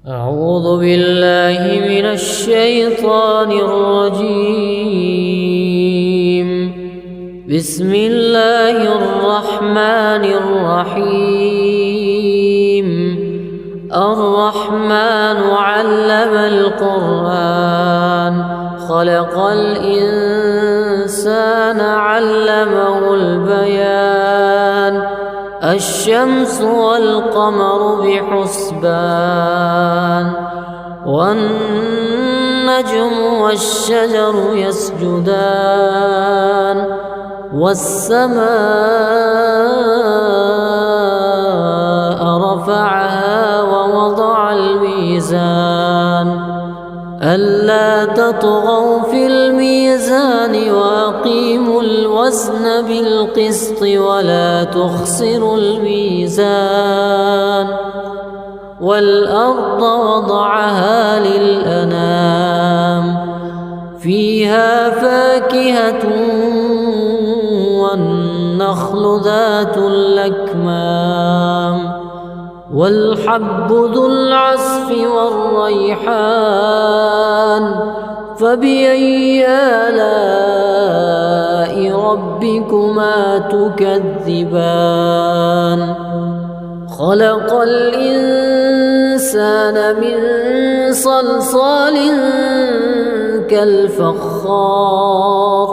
أعوذ بالله من الشيطان الرجيم. بسم الله الرحمن الرحيم. الرحمن علم القرآن خلق الإنسان علمه البيان. الشمس والقمر بحسبان والنجم والشجر يسجدان والسماء رفعها ووضع الميزان ألا تطغوا في الميزان وأقيموا الوزن بالقسط ولا تخسروا الميزان. والأرض وضعها للأنام فيها فاكهة والنخل ذات الأكمام والحب ذو العصف والريحان. فبأي آلاء ربكما تكذبان؟ خلق الإنسان من صلصال كالفخار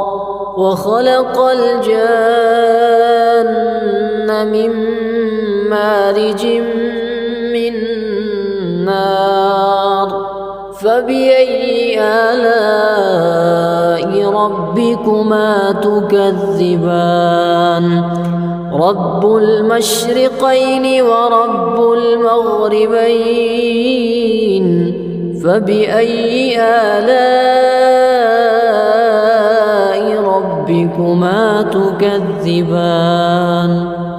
وخلق الجان من مارج من نار. فبأي آلاء ربكما تكذبان؟ رب المشرقين ورب المغربين. فبأي آلاء ربكما تكذبان؟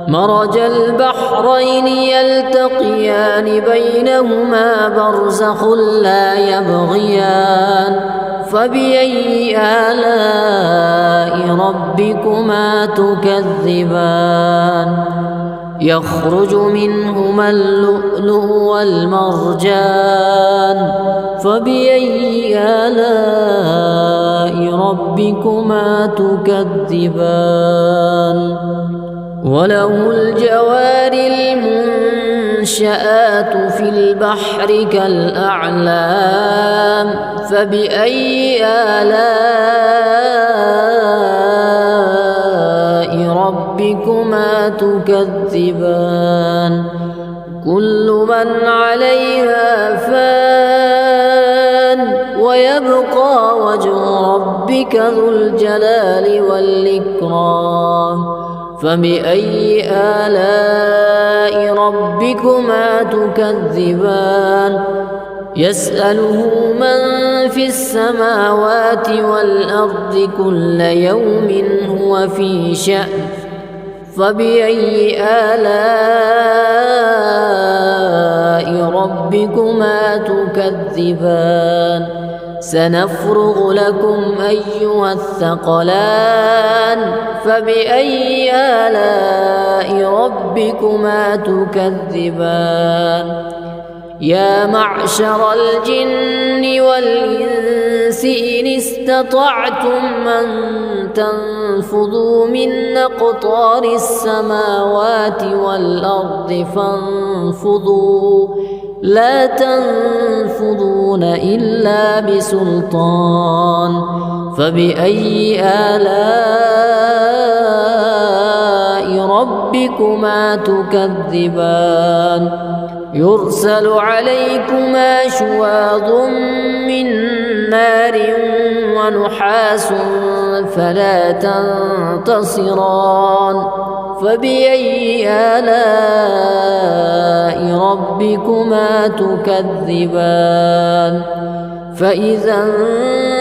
مرج البحرين يلتقيان بينهما برزخ لا يبغيان. فبأي آلاء ربكما تكذبان؟ يخرج منهما اللؤلؤ والمرجان. فبأي آلاء ربكما تكذبان؟ وله الجوار المنشآت في البحر كالأعلام. فبأي آلاء ربكما تكذبان؟ كل من عليها فان ويبقى وجه ربك ذو الجلال والإكرام. فبأي آلاء ربكما تكذبان؟ يسأله من في السماوات والأرض كل يوم هو في شأن. فبأي آلاء ربكما تكذبان؟ سنفرغ لكم أيها الثقلان. فبأي آلاء ربكما تكذبان؟ يا معشر الجن والإنس إن استطعتم أن تنفذوا من أقطار السماوات والأرض فانفذوا لا تنفذون إلا بسلطان. فبأي آلاء ربكما تكذبان؟ يرسل عليكما شواظ من نار ونحاس فلا تنتصران. فبأي آلاء ربكما تكذبان؟ فإذا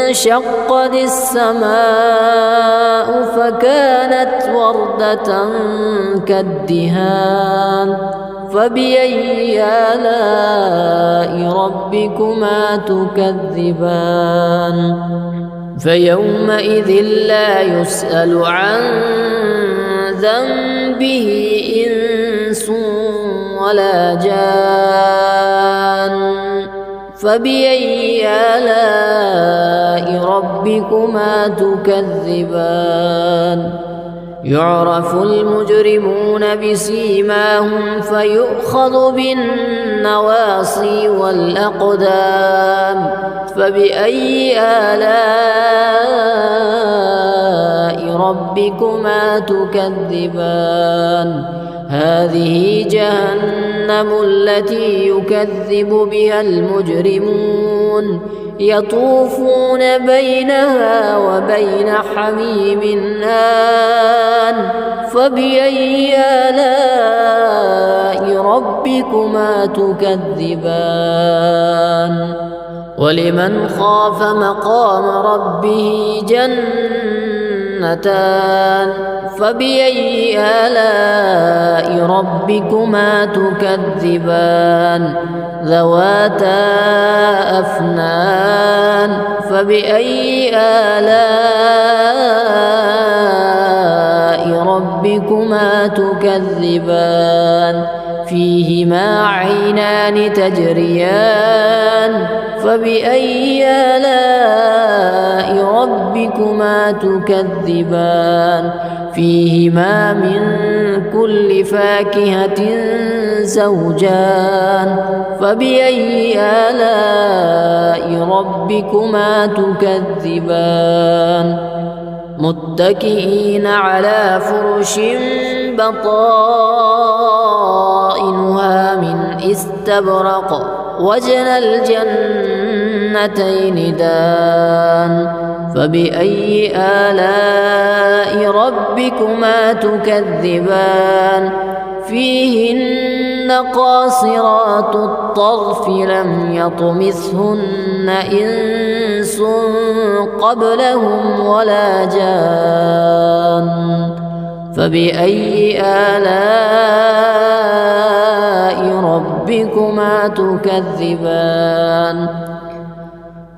انشقت السماء فكانت وردة كالدهان. فبأي آلاء ربكما تكذبان؟ فيومئذ لا يسأل عن ذنبه إنس ولا جان فبأي آلاء ربكما تكذبان يعرف المجرمون بسيماهم فيؤخذ بالنواصي والأقدام فبأي آلاء ربكما تكذبان هذه جهنم التي يكذب بها المجرمون يطوفون بينها وبين حميم آن فبأي آلاء ربكما تكذبان ولمن خاف مقام ربه جنتان فبأي آلاء ربكما تكذبان ذواتا أفنان فبأي آلاء ربكما تكذبان فيهما عينان تجريان فبأي آلاء ربكما تكذبان فيهما من كل فاكهة زوجان فبأي آلاء ربكما تكذبان متكئين على فرش بطائنها من استبرق وجنى الجنتين دان فبأي آلاء ربكما تكذبان فيهن قاصرات الطرف لم يطمثهن إنس قبلهم ولا جان فبأي آلاء ربكما تكذبان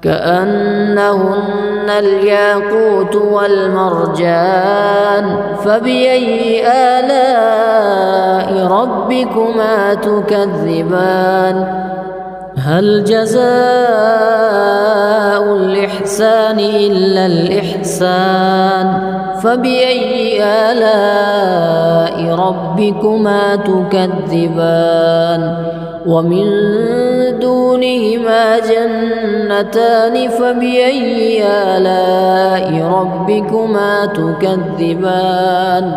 كأنهن الياقوت والمرجان فبأي آلاء ربكما تكذبان هل جزاء الإحسان إلا الإحسان فبأي آلاء ربكما تكذبان ومن دونهما جنتان فبأي آلاء ربكما تكذبان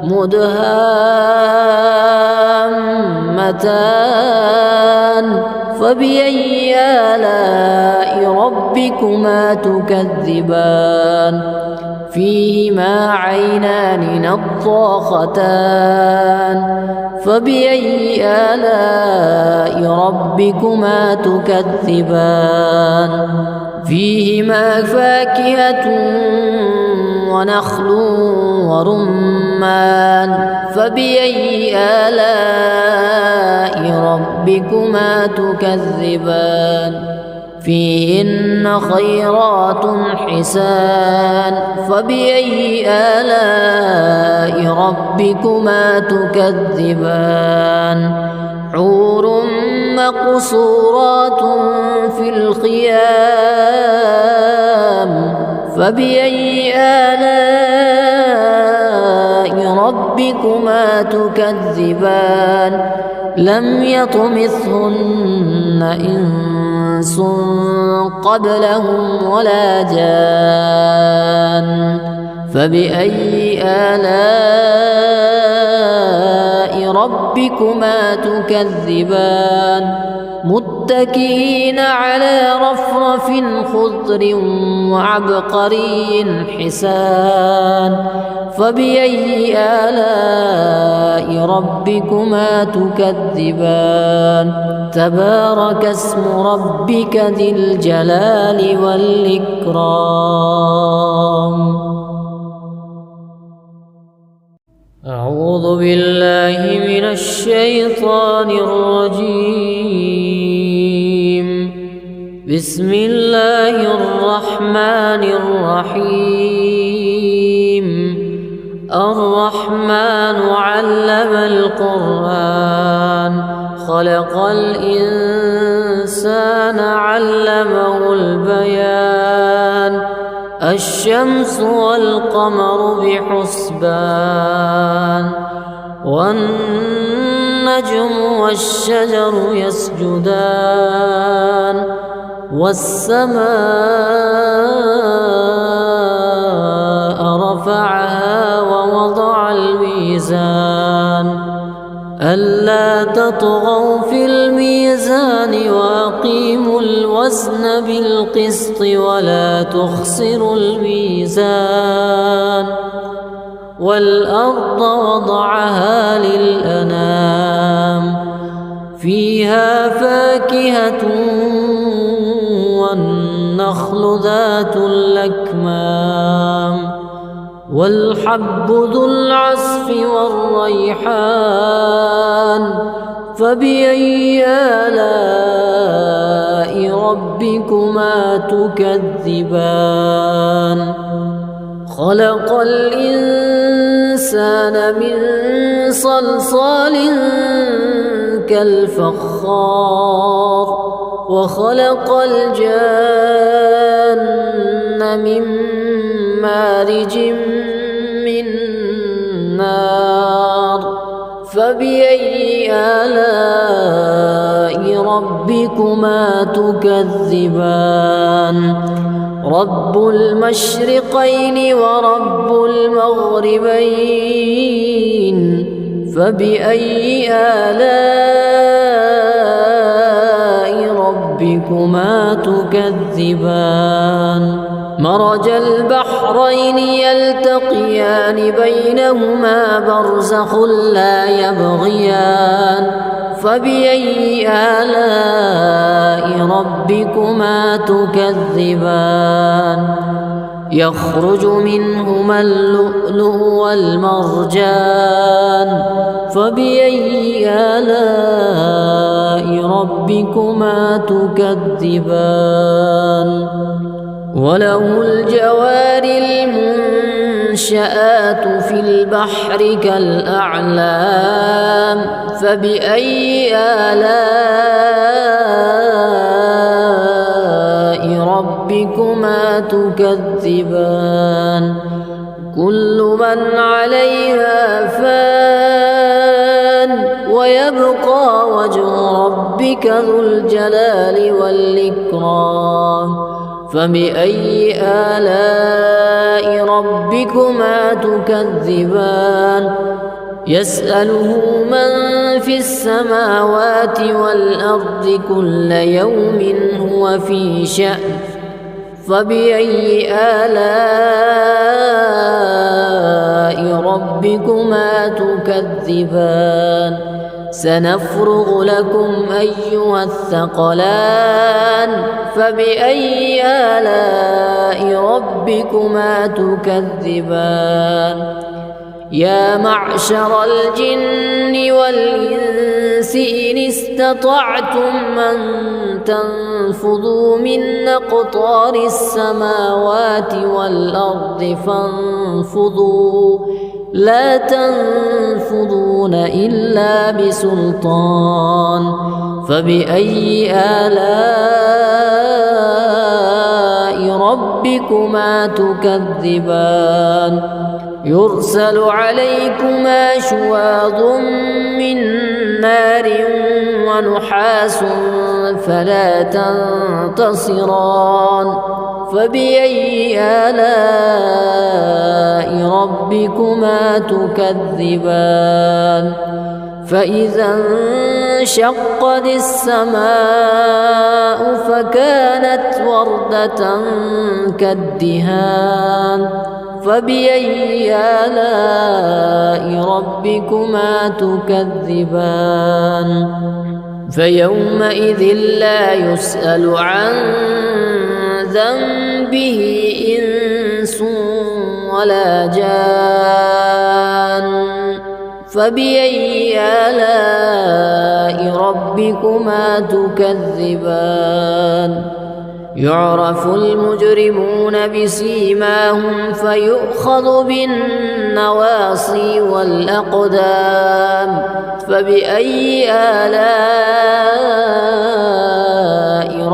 مدهامتان فبأي آلاء ربكما تكذبان فيهما عينان نضاختان فبأي آلاء ربكما تكذبان فيهما فاكهة ونخل ورمان فبأي آلاء ربكما تكذبان فيهن خيرات حسان فبأي آلاء ربكما تكذبان حور مقصورات في الخيام فبأي آلاء ربكما تكذبان لم يطمثهن إنس قبلهم ولا جان فبأي آلاء ربكما تكذبان متكئين على رفرف خضر وعبقري حسان فبأي آلاء ربكما تكذبان تبارك اسم ربك ذي الجلال والإكرام أعوذ بالله من الشيطان الرجيم بسم الله الرحمن الرحيم الرحمن علم القرآن خلق الإنسان الإنسان علمه البيان الشمس والقمر بحسبان والنجم والشجر يسجدان والسماء رفعها ووضع الميزان ألا تطغوا في الميزان وأقيموا الوزن بالقسط ولا تخسروا الميزان والأرض وضعها للأنام فيها فاكهة والنخل ذات الأكمام والحب ذو العصف والريحان فبأي آلاء ربكما تكذبان خلق الإنسان من صلصال كالفخار وخلق الجان من مارج من نار فبأي آلاء ربكما تكذبان رب المشرقين ورب المغربين فبأي آلاء ربكما تكذبان مرج البحرين يلتقيان بينهما برزخ لا يبغيان فبأي آلاء ربكما تكذبان يخرج منهما اللؤلؤ والمرجان فبأي آلاء ربكما تكذبان وله الجوار المنشآت في البحر كالأعلام فبأي آلاء ربكما تكذبان كل من عليها فان ويبقى وجه ربك ذو الجلال والإكرام فبأي آلاء ربكما تكذبان يسأله من في السماوات والأرض كل يوم هو في شأن فبأي آلاء ربكما تكذبان سنفرغ لكم أيها الثقلان فبأي آلاء ربكما تكذبان يا معشر الجن والإنس إن استطعتم أن تنفذوا من أقطار السماوات والأرض فانفذوا لا تنفذون إلا بسلطان فبأي آلاء ربكما تكذبان يرسل عليكما شواظ من نار ونحاس فلا تنتصران فبأي آلاء ربكما تكذبان فإذا انشقت السماء فكانت وردة كالدهان فبأي آلاء ربكما تكذبان فيومئذ لا يسأل عن ذنبه إنس ولا جان فبأي آلاء ربكما تكذبان يعرف المجرمون بسيماهم فيؤخذ بالنواصي والأقدام فبأي آلاء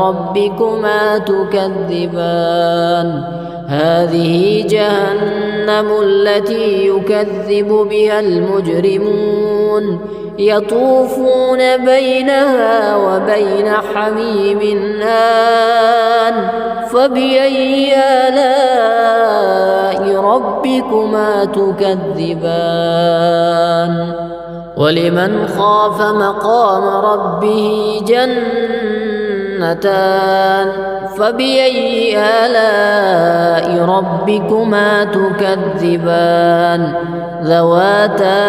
ربكما تكذبان هذه جهنم التي يكذب بها المجرمون يطوفون بينها وبين حميم آن فبأي آلاء ربكما تكذبان ولمن خاف مقام ربه جنتان فبأي آلاء ربكما تكذبان ذواتا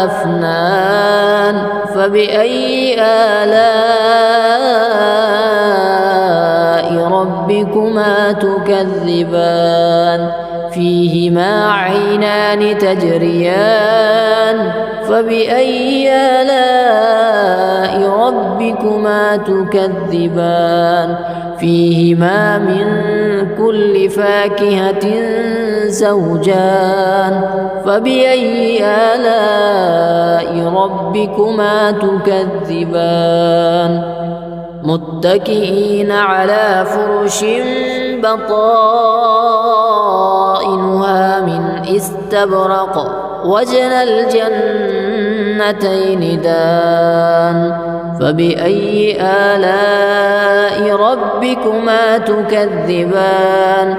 أفنان فبأي آلاء ربكما تكذبان فيهما عينان تجريان فبأي آلاء ربكما تكذبان فيهما من كل فاكهة زوجان فبأي آلاء ربكما تكذبان متكئين على فرش بطائنها من استبرق وجنى الجنتين دان فبأي آلاء ربكما تكذبان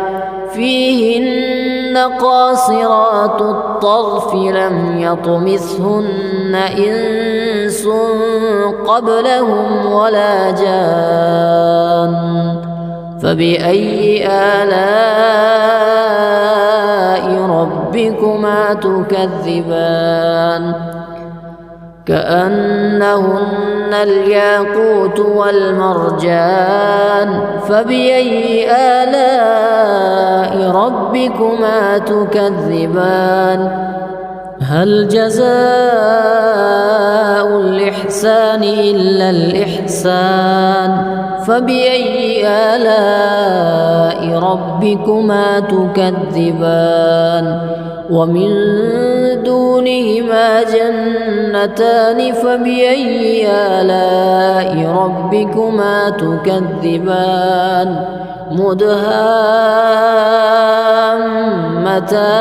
فيهن قاصرات الطرف لم يطمثهن إنس قبلهم ولا جان فبأي آلاء ربكما تكذبان كأنهن الياقوت والمرجان فبأي آلاء ربكما تكذبان هل جزاء الإحسان إلا الإحسان فبأي آلاء ربكما تكذبان ومن دونهما جنتان فبأي آلاء ربكما تكذبان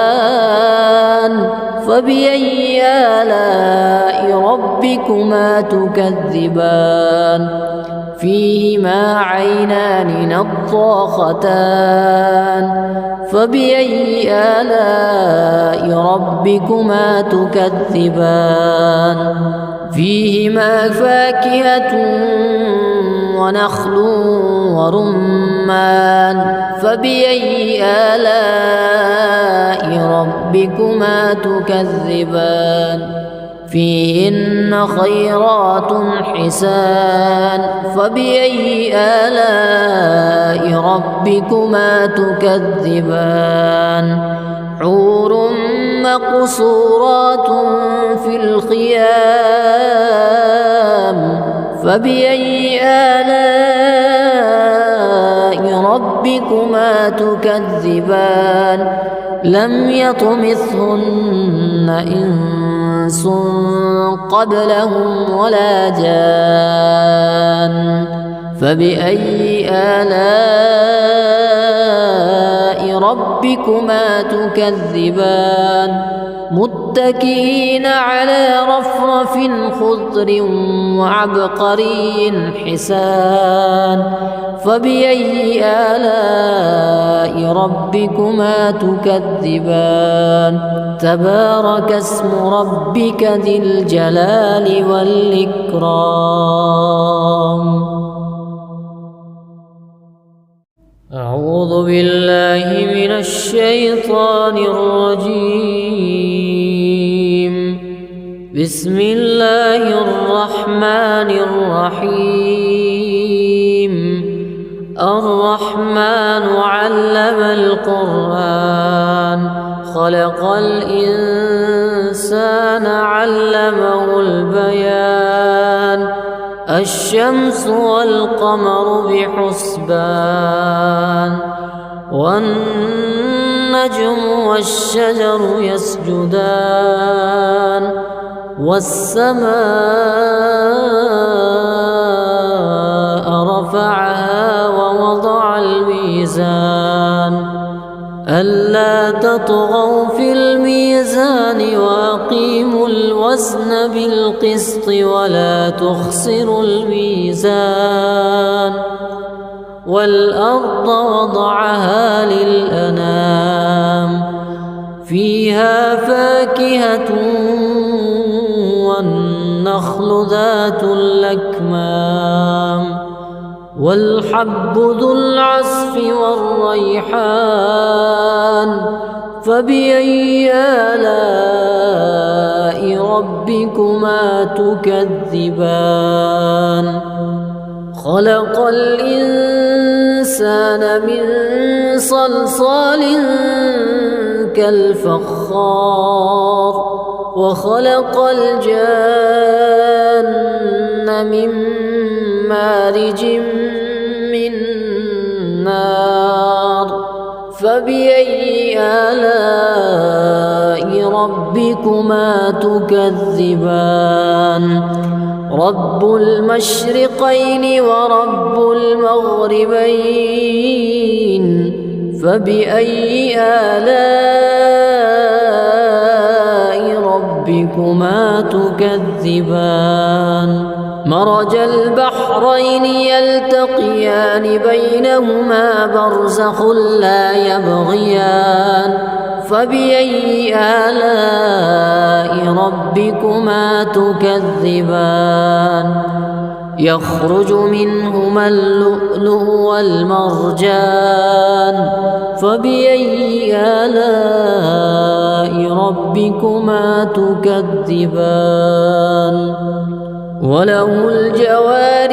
مدهامتان فبأي آلاء ربكما تكذبان فيهما عينان نضاختان فبأي آلاء ربكما تكذبان فيهما فاكهة ونخل ورمان فبأي آلاء ربكما تكذبان فيهن خيرات حسان فبأي آلاء ربكما تكذبان حور مقصورات في الخيام فبأي آلاء ربكما تكذبان لم يطمثهن إنس قبلهم ولا جان فبأي آلاء ربكما تكذبان متكئين على رفرف خضر وعبقري حسان فبأي آلاء ربكما تكذبان تبارك اسم ربك ذي الجلال والإكرام أعوذ بالله من الشيطان الرجيم بسم الله الرحمن الرحيم الرحمن علم القرآن خلق الإنسان علمه البيان الشمس والقمر بحسبان والنجم والشجر يسجدان والسماء رفعها ووضع الميزان ألا تطغوا في الميزان وأقيموا الوزن بالقسط ولا تخسروا الميزان والأرض وضعها للأنام فيها فاكهة والنخل ذات الأكمام والحب ذو العصف والريحان فبأي آلاء ربكما تكذبان خلق الإنسان من صلصال كالفخار وخلق الجان من مارج من نار فبأي آلاء ربكما تكذبان رب المشرقين ورب المغربين فبأي آلاء ربكما تكذبان مرج البحرين يلتقيان بينهما برزخ لا يبغيان فبأي آلاء ربكما تكذبان يخرج منهما اللؤلؤ والمرجان فبأي آلاء ربكما تكذبان وله الجوار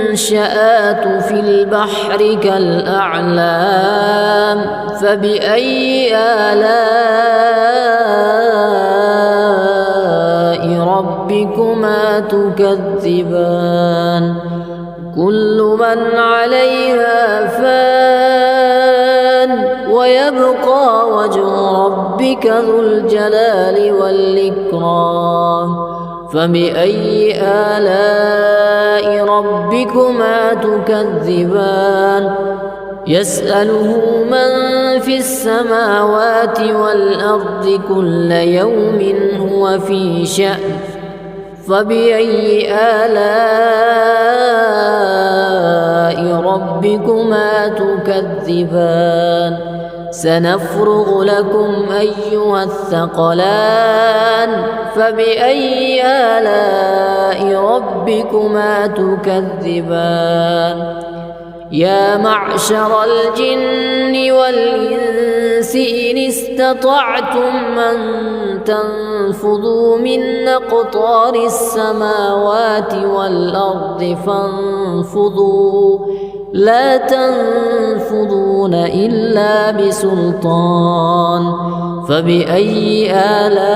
المنشآت في البحر كالأعلام فبأي آلاء ربكما تكذبان كل من عليها فان ويبقى وجه ربك ذو الجلال والإكرام فبأي آلاء ربكما تكذبان يسأله من في السماوات والأرض كل يوم هو في شأن فبأي آلاء ربكما تكذبان سنفرغ لكم أيها الثقلان فبأي آلاء ربكما تكذبان يا معشر الجن والإنس إن استطعتم أن تنفذوا من أقطار السماوات والأرض فانفذوا لا تنفذون إلا بسلطان فبأي آلاء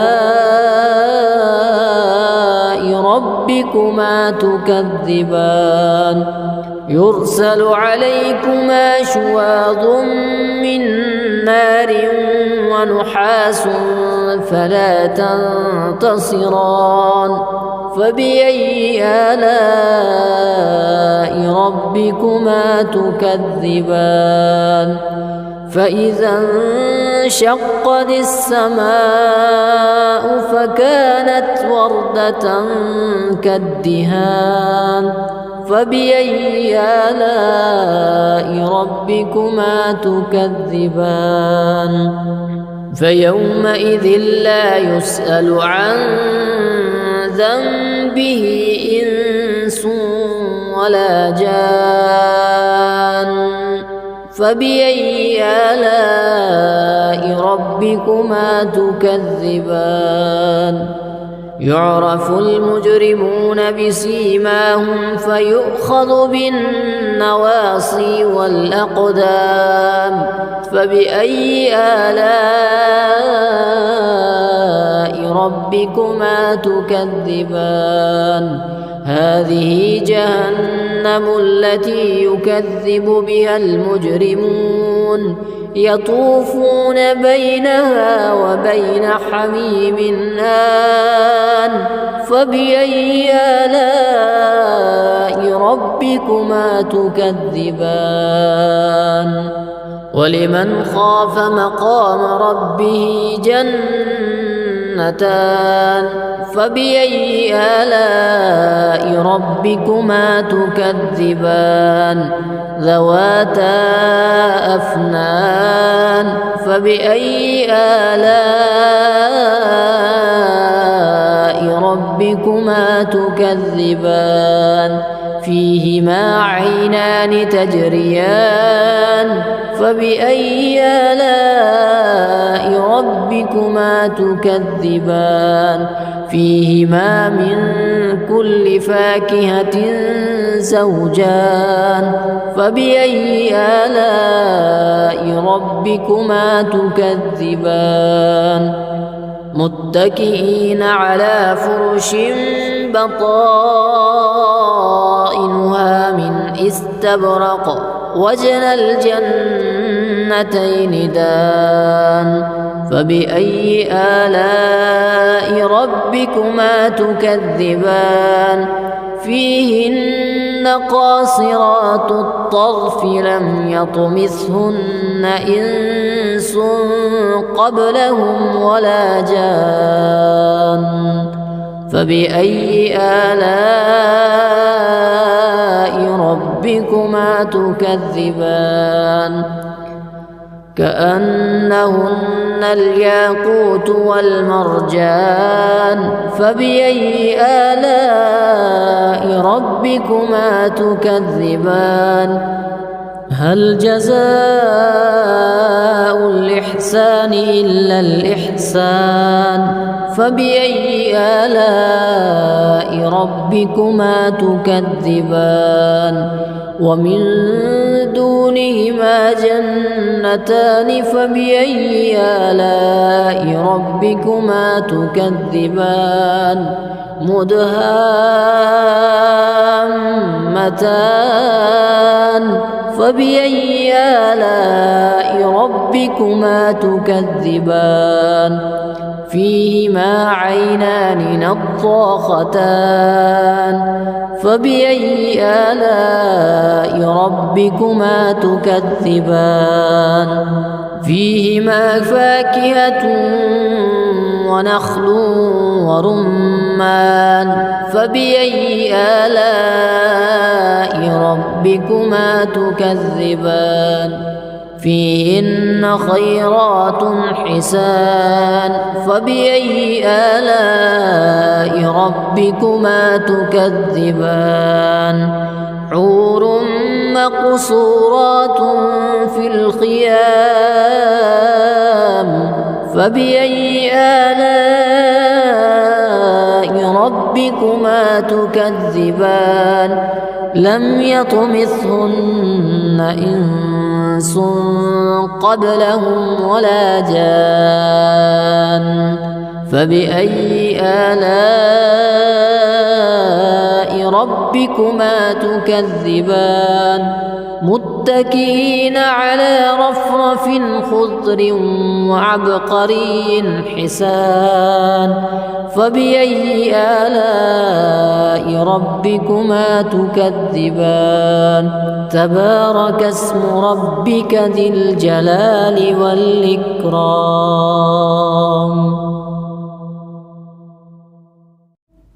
ربكما تكذبان يرسل عليكما شواظ من نار ونحاس فلا تنتصران فبأي آلاء ربكما تكذبان فإذا انشقت السماء فكانت وردة كالدهان فبأي آلاء ربكما تكذبان فيومئذ لا يسأل عن ذنبه إنس ولا جان فبأي آلاء ربكما تكذبان يعرف المجرمون بسيماهم فيؤخذ بالنواصي والأقدام فبأي آلاء ربكما تكذبان هذه جهنم التي يكذب بها المجرمون يطوفون بينها وبين حميم آن فبأي آلاء ربكما تكذبان ولمن خاف مقام ربه جنتان فبأي آلاء ربكما تكذبان ذواتا أفنان فبأي آلاء ربكما تكذبان فيهما عينان تجريان فبأي آلاء ربكما تكذبان فيهما من كل فاكهة زوجان فبأي آلاء ربكما تكذبان متكئين على فرش بطائنها من استبرق وجنى الجنتين دان فبأي آلاء ربكما تكذبان فيهن قاصرات الطرف لم يطمثهن إنس قبلهم ولا جان فبأي آلاء ربكما تكذبان كأنهن الياقوت والمرجان فبأي آلاء ربكما تكذبان هل جزاء الإحسان إلا الإحسان فبأي آلاء ربكما تكذبان ومن دونهما جنتان فبأي آلاء ربكما تكذبان مدهامتان فبأي آلاء ربكما تكذبان فيهما عينان نضاختان فبأي آلاء ربكما تكذبان فيهما فاكهة ونخل ورمان فبأي آلاء ربكما تكذبان فيهن خيرات حسان فبأي آلاء ربكما تكذبان حور مقصورات في الخيام فبأي آلاء ربكما تكذبان لم يطمثهن إنس قبلهم ولا جان فبأي آلاء ربكما تكذبان متكئين على رفرف خضر وعبقري حسان فبأي آلاء ربكما تكذبان تبارك اسم ربك ذي الجلال والإكرام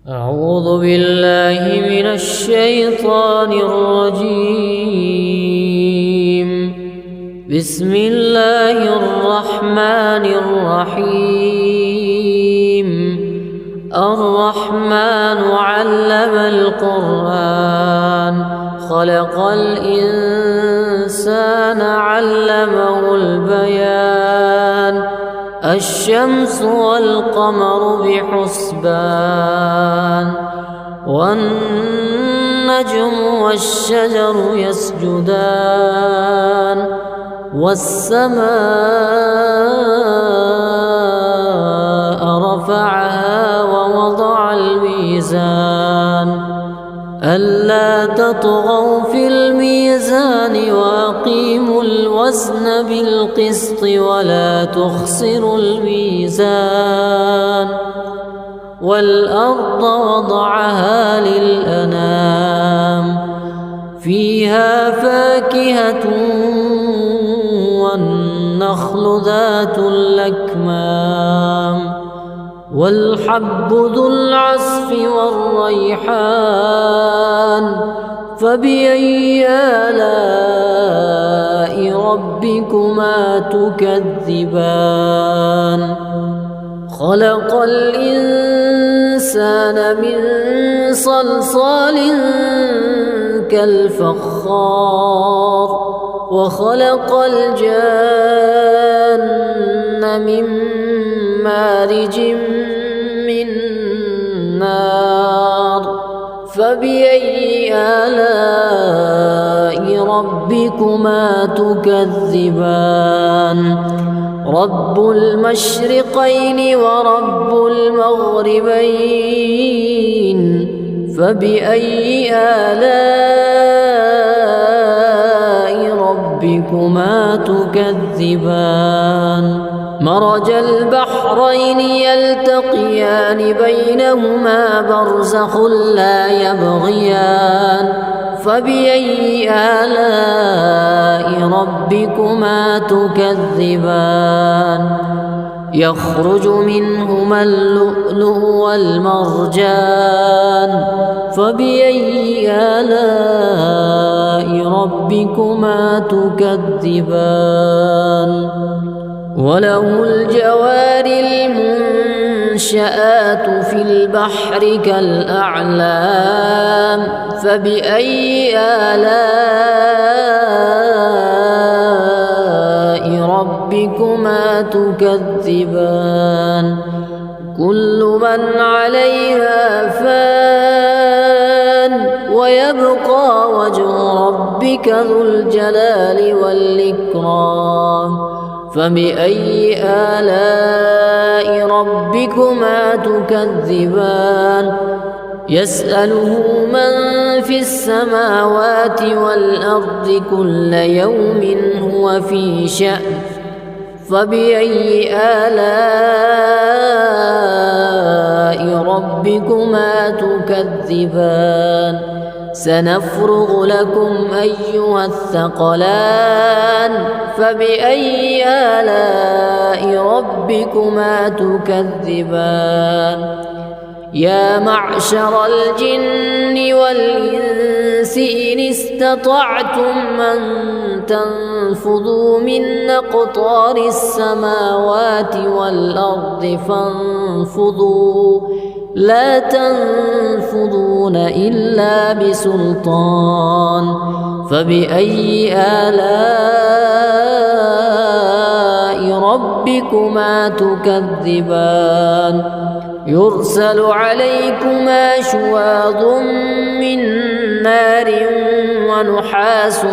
أعوذ بالله من الشيطان الرجيم بسم الله الرحمن الرحيم الرحمن علم القرآن خلق الإنسان علمه البيان الشمس والقمر بحسبان والنجم والشجر يسجدان والسماء رفعها ووضع الميزان ألا تطغوا في الميزان وأقيموا الوزن بالقسط ولا تخسروا الميزان والأرض وضعها للأنام فيها فاكهة والنخل ذات الأكمام والحب ذو العصف والريحان فبأي آلاء ربكما تكذبان خلق الإنسان من صلصال كالفخار وخلق الجان من مارج من نار فبأي آلاء ربكما تكذبان رب المشرقين ورب المغربين فبأي آلاء ربكما تكذبان مرج البحرين يلتقيان بينهما برزخ لا يبغيان فبأي آلاء ربكما تكذبان يخرج منهما اللؤلؤ والمرجان فبأي آلاء ربكما تكذبان وله الجوار المنشآت في البحر كالأعلام فبأي آلاء ربكما تكذبان كل من عليها فان ويبقى وجه ربك ذو الجلال والإكرام فبأي آلاء ربكما تكذبان يسأله من في السماوات والأرض كل يوم هو في شأن فبأي آلاء ربكما تكذبان سنفرغ لكم أيها الثقلان فبأي آلاء ربكما تكذبان يا معشر الجن والإنس إن استطعتم أن تنفذوا من أقطار السماوات والأرض فانفذوا لا تنفذون إلا بسلطان فبأي آلاء ربكما تكذبان يرسل عليكما شواظ من نار ونحاس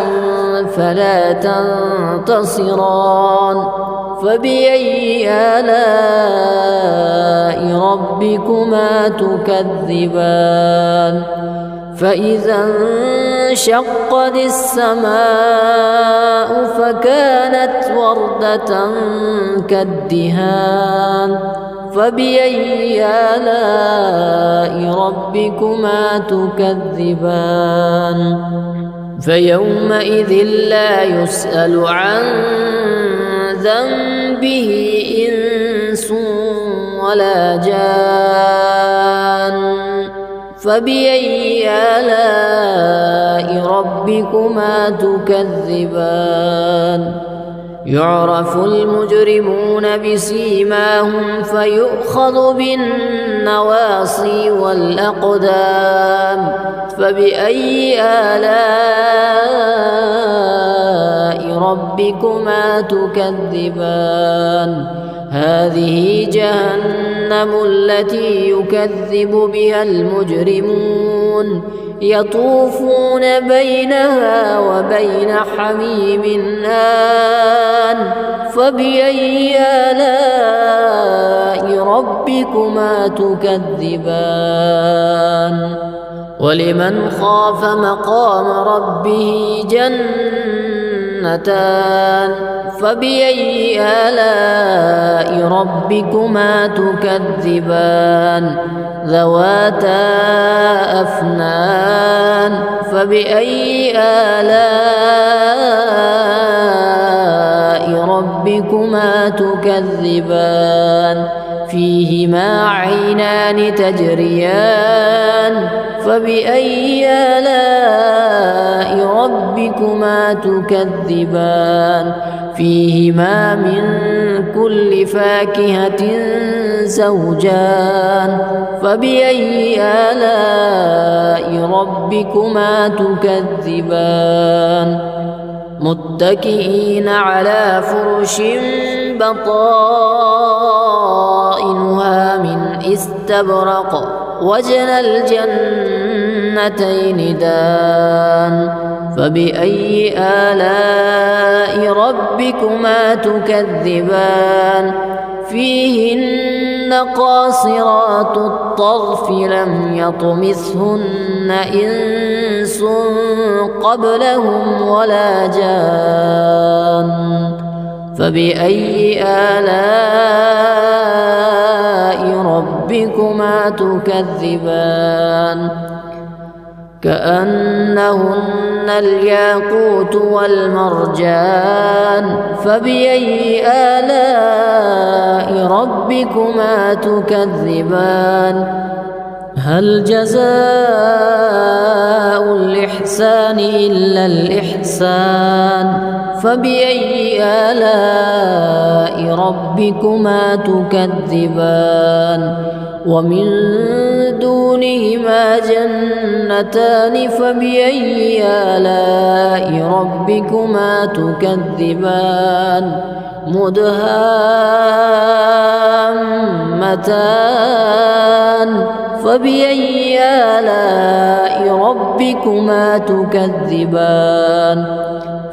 فلا تنتصران فبأي آلاء ربكما تكذبان فإذا انشقت السماء فكانت وردة كالدهان فبأي آلاء ربكما تكذبان فيومئذ لا يسأل عن ذنبه إنس ولا جان فبأي آلاء ربكما تكذبان يعرف المجرمون بسيماهم فيؤخذ بالنواصي والأقدام فبأي آلاء ربكما تكذبان هذه جهنم التي يكذب بها المجرمون يطوفون بينها وبين حميم آن فبأي آلاء ربكما تكذبان ولمن خاف مقام ربه جنتان فبأي آلاء ربكما تكذبان ذواتا أفنان فبأي آلاء ربكما تكذبان فيهما عينان تجريان فبأي آلاء ربكما تكذبان فيهما من كل فاكهة زوجان فبأي آلاء ربكما تكذبان متكئين على فرش بطائنها من استبرق وجنى الجنتين دان فبأي آلاء ربكما تكذبان فيهن قاصرات الطرف لم يطمثهن إنس قبلهم ولا جان فبأي آلاء ربكما تكذبان كأنهن الياقوت والمرجان فبأي آلاء ربكما تكذبان هل جزاء الإحسان إلا الإحسان فبأي آلاء ربكما تكذبان ومن دونهما جنتان فبأي آلاء ربكما تكذبان مدهامتان فبأي آلاء ربكما تكذبان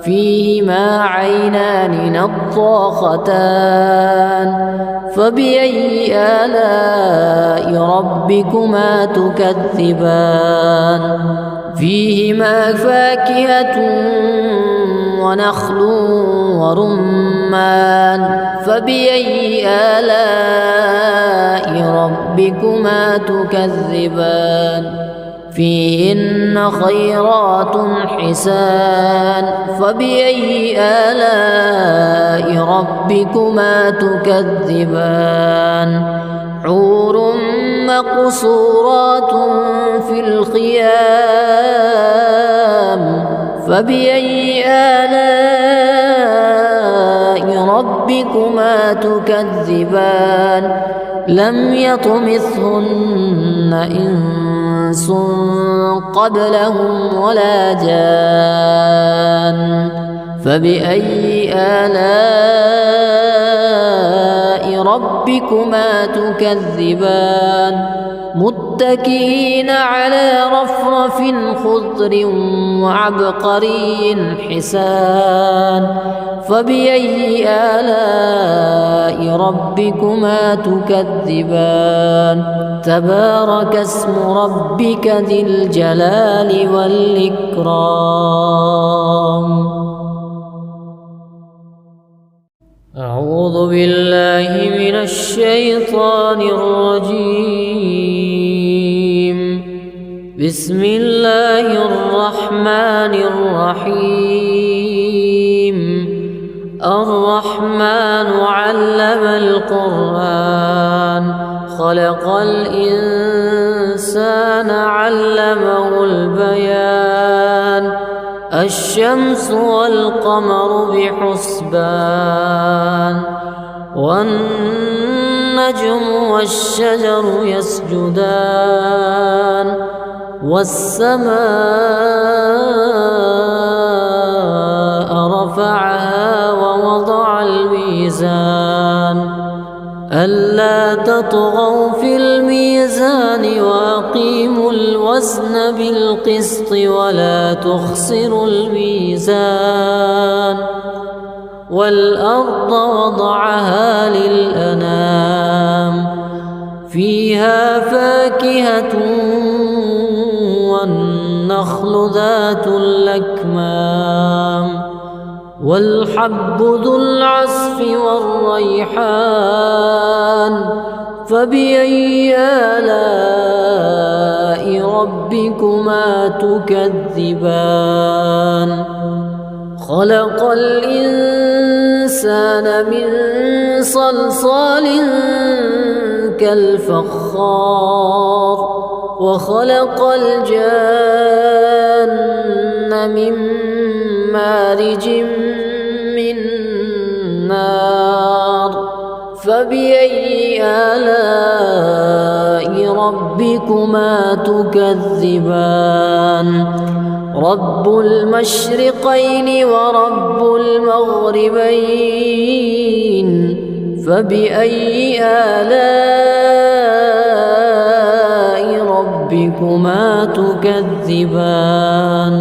فيهما عينان نضاختان فبأي آلاء ربكما تكذبان فيهما فاكهة ونخل ورمان فبأي آلاء ربكما تكذبان فيهن خيرات حسان فبأي آلاء ربكما تكذبان حور مقصورات في الخيام فبأي آلاء ربكما تكذبان لم يطمثهن إنس قبلهم ولا جان فبأي آلاء ربكما تكذبان متكئين على رفرف خضر وعبقري حسان فبأي آلاء ربكما تكذبان تبارك اسم ربك ذي الجلال والإكرام أعوذ بالله من الشيطان الرجيم بسم الله الرحمن الرحيم الرحمن علم القرآن خلق الإنسان علمه البيان الشمس والقمر بحسبان والنجم والشجر يسجدان والسماء رفعها ووضع الميزان ألا تطغوا في الميزان وأقيموا الوزن بالقسط ولا تخسروا الميزان والأرض وضعها للأنام فيها فاكهة والنخل ذات الأكمام والحب ذو العصف والريحان فبأي آلاء ربكما تكذبان خلق الإنسان من صلصال كالفخار وخلق الجان من مارج من نار فبأي آلاء ربكما تكذبان رب المشرقين ورب المغربين فبأي آلاء ربكما تكذبان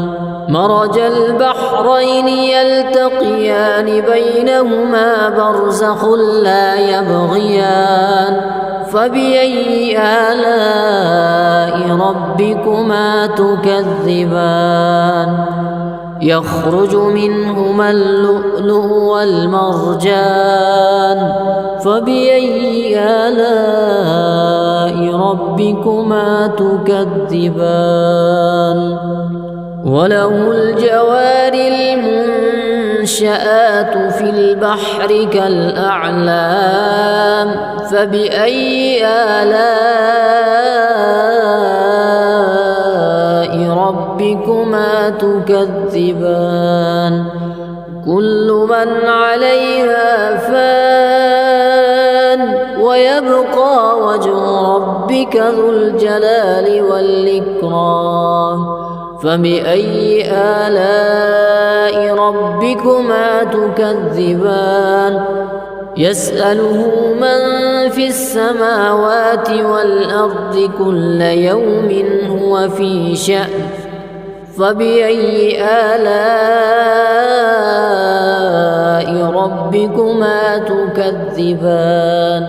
مرج البحرين يلتقيان بينهما برزخ لا يبغيان فبأي آلاء ربكما تكذبان يخرج منهما اللؤلؤ والمرجان فبأي آلاء ربكما تكذبان وله الجوار المنشآت في البحر كالأعلام فبأي آلاء ربكما تكذبان كل من عليها فان ويبقى وجه ربك ذو الجلال والإكرام فبأي آلاء ربكما تكذبان يسأله من في السماوات والأرض كل يوم هو في شأن فبأي آلاء ربكما تكذبان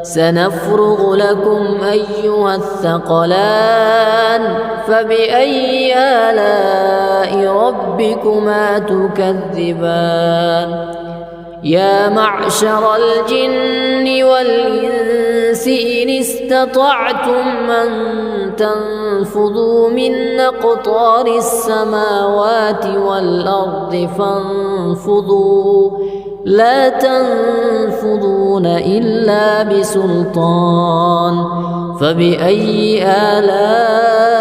سنفرغ لكم أيها الثقلان فبأي آلاء ربكما تكذبان يا معشر الجن والإنس إن استطعتم أن تنفذوا من أقطار السماوات والأرض فانفذوا لا تنفذون إلا بسلطان فبأي آلاء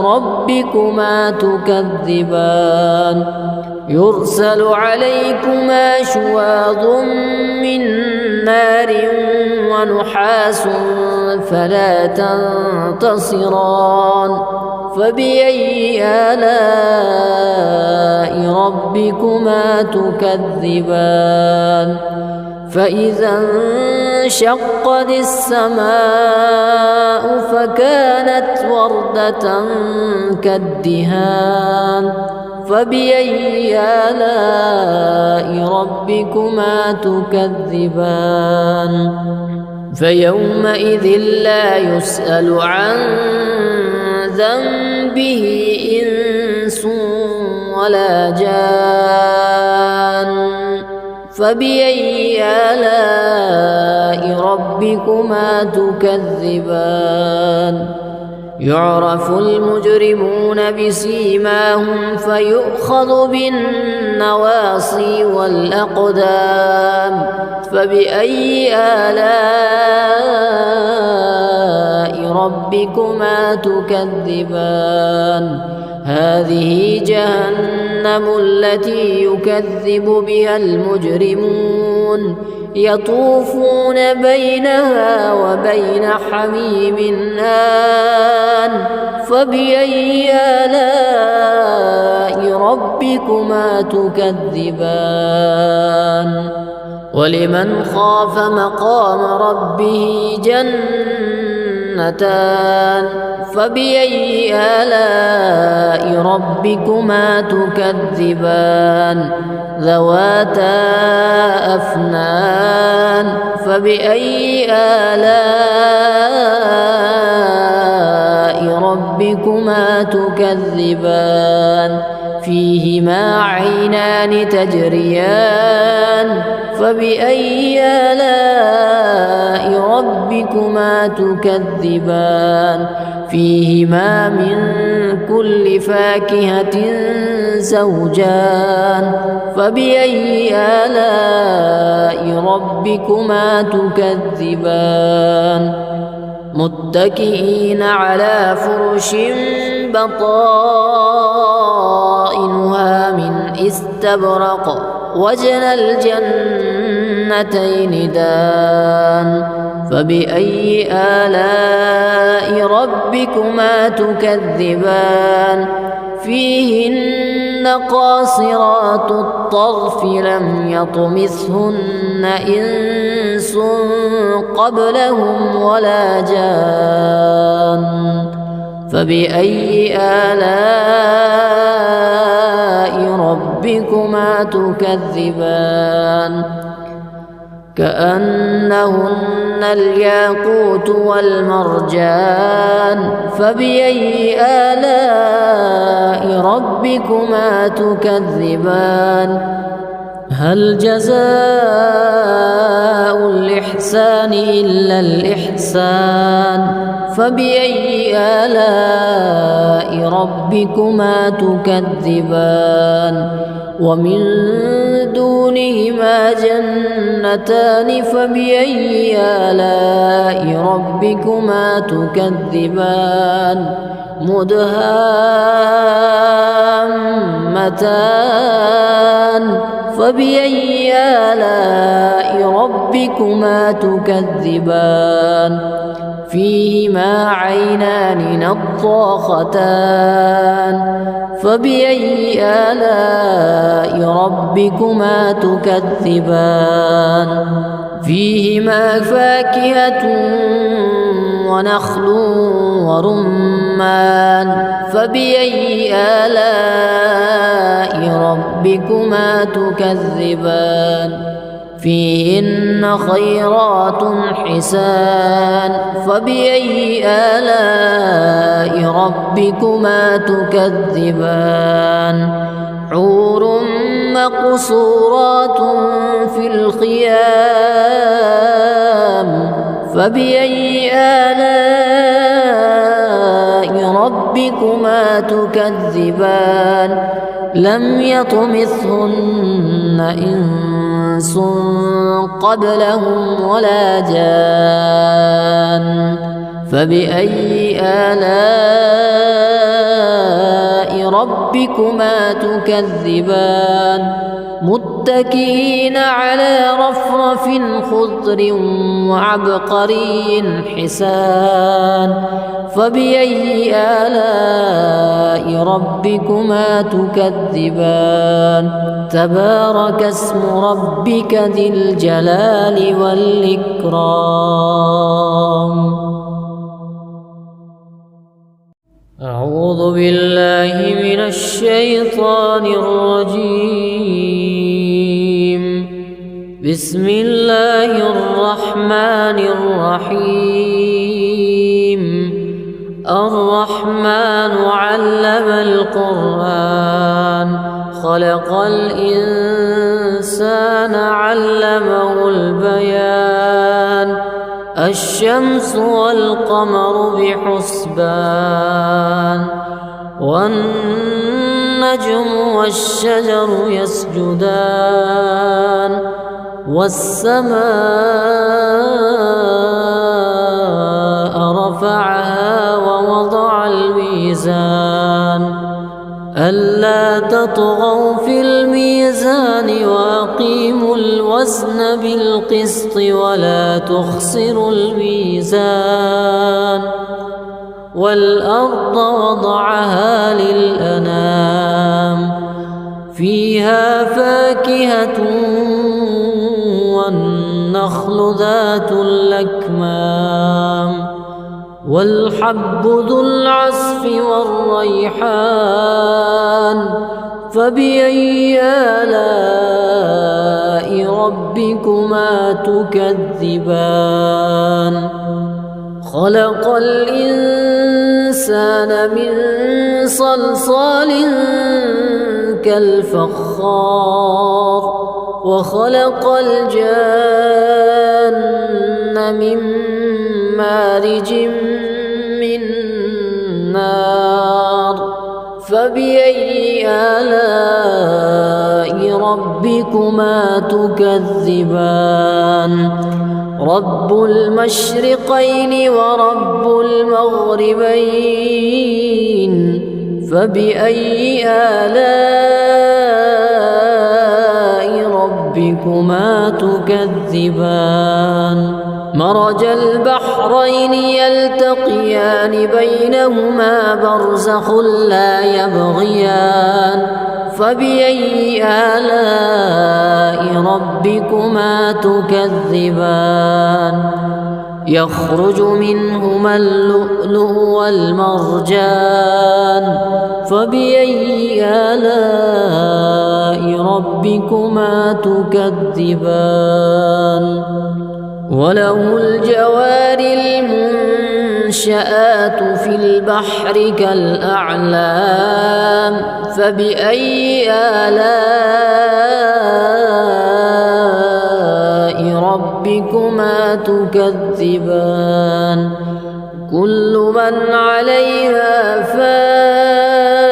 ربكما تكذبان يرسل عليكما شواظ من نار ونحاس فلا تنتصران فبأي آلاء ربكما تكذبان فإذا انشقت السماء فكانت وردة كالدهان فبأي آلاء ربكما تكذبان فيومئذ لا يسأل عن ذنبه إنس ولا جان فبأي آلاء ربكما تكذبان يعرف المجرمون بسيماهم فيؤخذ بالنواصي والأقدام فبأي آلاء ربكما تكذبان هذه جهنم التي يكذب بها المجرمون يطوفون بينها وبين حميم آن فبأي آلاء ربكما تكذبان ولمن خاف مقام ربه جنتان فبأي آلاء ربكما تكذبان ذواتا أفنان فبأي آلاء ربكما ربكما تكذبان فيهما عينان تجريان فبأي آلاء ربكما تكذبان فيهما من كل فاكهة زوجان فبأي آلاء ربكما تكذبان متكئين على فرش بطائنها من استبرق وجنى الجنتين دان فبأي آلاء ربكما تكذبان فيهن قاصرات الطرف لم يطمثهن إنس قبلهم ولا جان فبأي آلاء ربكما تكذبان كأنهن الياقوت والمرجان فبأي آلاء ربكما تكذبان هل جزاء الإحسان إلا الإحسان فبأي آلاء ربكما تكذبان ومن دونهما جنتان فبأي آلاء ربكما تكذبان مدهامتان فبأي آلاء ربكما تكذبان فيهما عينان نضاختان فبأي آلاء ربكما تكذبان فيهما فاكهة ونخل ورمان فبأي آلاء ربكما تكذبان فيهن خيرات حسان فبأي آلاء ربكما تكذبان حور مقصورات في الخيام فبأي آلاء ربكما تكذبان لم يطمثهن إنس قبلهم ولا جان فبأي آلاء ربكما تكذبان متكئين على رفرف خضر وعبقري حسان فبأي آلاء ربكما تكذبان تبارك اسم ربك ذي الجلال والإكرام أعوذ بالله من الشيطان الرجيم بسم الله الرحمن الرحيم الرحمن علم القرآن خلق الإنسان علمه البيان الشمس والقمر بحسبان والنجم والشجر يسجدان والسماء رفعها ووضع الميزان ألا تطغوا في الميزان وأقيموا الوزن بالقسط ولا تخسروا الميزان والأرض وضعها للأنام فيها فاكهة والنخل ذات الأكمام والحب ذو العصف والريحان فبأي آلاء ربكما تكذبان خلق الإنسان الإنسان من صلصال كالفخار وخلق الجن من مارج من نار فبأي آلاء ربكما تكذبان رب المشرقين ورب المغربين فبأي آلاء ربكما تكذبان مرج البحرين يلتقيان بينهما برزخ لا يبغيان فبأي آلاء ربكما تكذبان يخرج منهما اللؤلؤ والمرجان فبأي آلاء ربكما تكذبان وله الجوار المنشآت في البحر كالأعلام فبأي آلاء ربكما تكذبان كل من عليها فان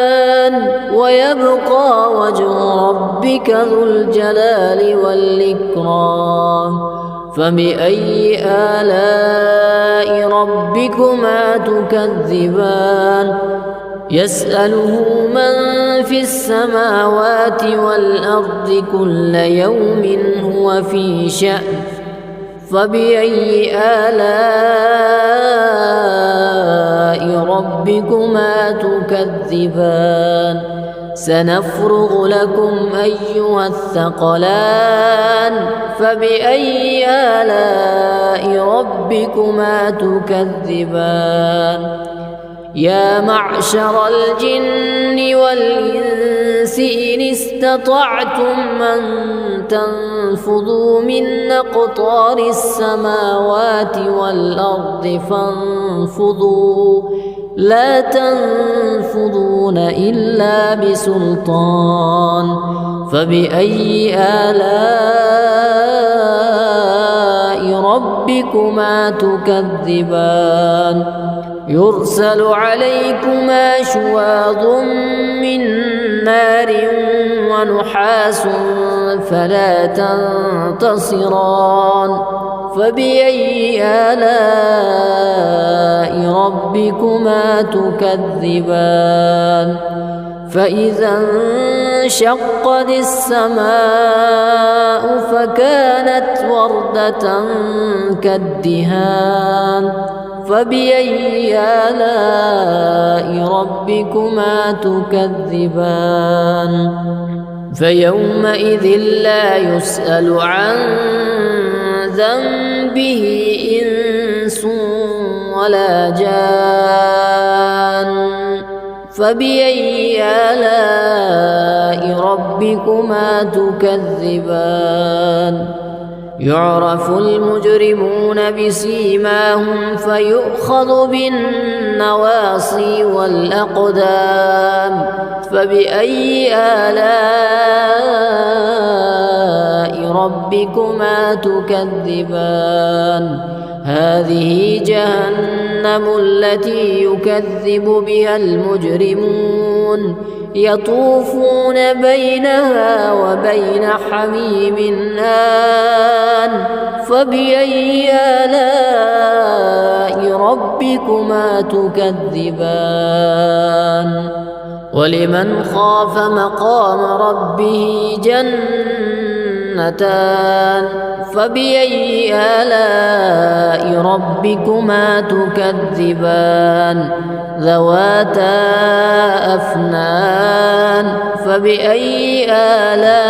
ويبقى وجه ربك ذو الجلال والإكرام فبأي آلاء ربكما تكذبان يسأله من في السماوات والأرض كل يوم هو في شأن فبأي آلاء ربكما تكذبان سنفرغ لكم أيها الثقلان فبأي آلاء ربكما تكذبان يا معشر الجن والإنس إن استطعتم أن تنفذوا من أقطار السماوات والأرض فانفذوا لا تنفذون إلا بسلطان فبأي آلاء ربكما تكذبان يرسل عليكما شواظ من نار ونحاس فلا تنتصران فبأي آلاء ربكما تكذبان فإذا انشقت السماء فكانت وردة كالدهان فبأي آلاء ربكما تكذبان فيومئذ لا يسأل عن ذنبه إنس ولا جان فبأي آلاء ربكما تكذبان يعرف المجرمون بسيماهم فيؤخذ بالنواصي والأقدام فبأي آلاء ربكما تكذبان هذه جهنم التي يكذب بها المجرمون يطوفون بينها وبين حميم آن فبأي آلاء ربكما تكذبان ولمن خاف مقام ربه جنتان فبأي آلاء ربكما تكذبان ذواتا أفنان فبأي آلاء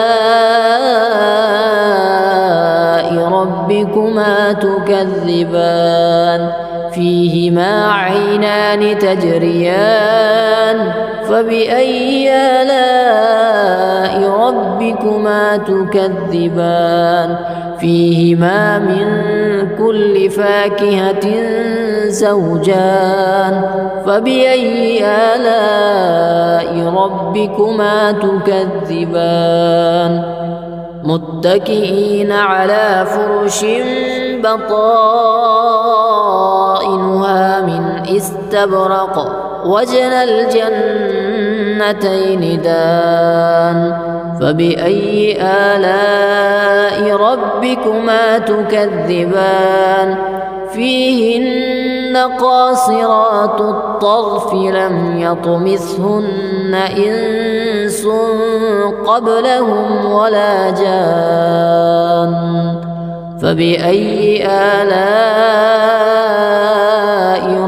ربكما تكذبان فيهما عينان تجريان فبأي آلاء ربكما تكذبان فيهما من كل فاكهة زوجان فبأي آلاء ربكما تكذبان متكئين على فرش بطائنها من استبرق وجنى الجنتين دان فبأي آلاء ربكما تكذبان فيهن قاصرات الطرف لم يطمثهن إنس قبلهم ولا جان فبأي آلاء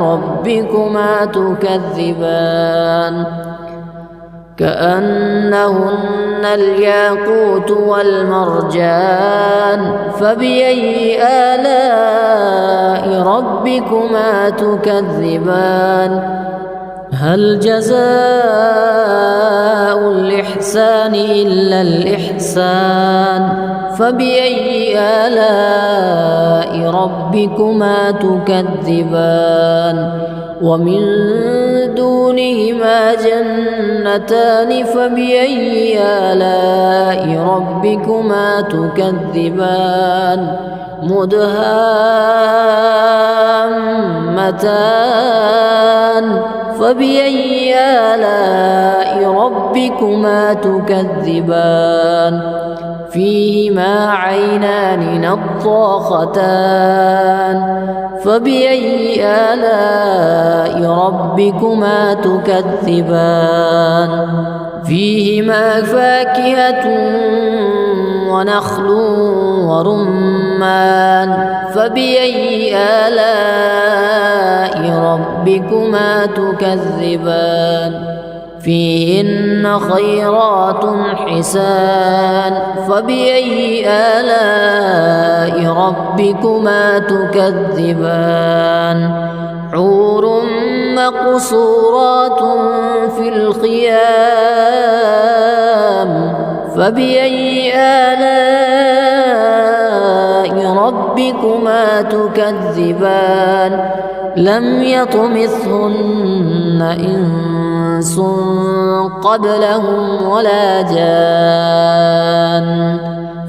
ربكما تكذبان كأنهن الياقوت والمرجان فبأي آلاء ربكما تكذبان هل جزاء الإحسان إلا الإحسان فبأي آلاء ربكما تكذبان ومن دونهما جنتان فبأي آلاء ربكما تكذبان مدهامتان فبأي آلاء ربكما تكذبان فيهما عينان نضاختان فبأي آلاء ربكما تكذبان فيهما فاكهة ونخل ورمان فبأي آلاء ربكما تكذبان فيهن خيرات حسان فبأي آلاء ربكما تكذبان حور مقصورات في الخيام فبأي آلاء ربكما تكذبان لم يطمثهن إنس قبلهم ولا جان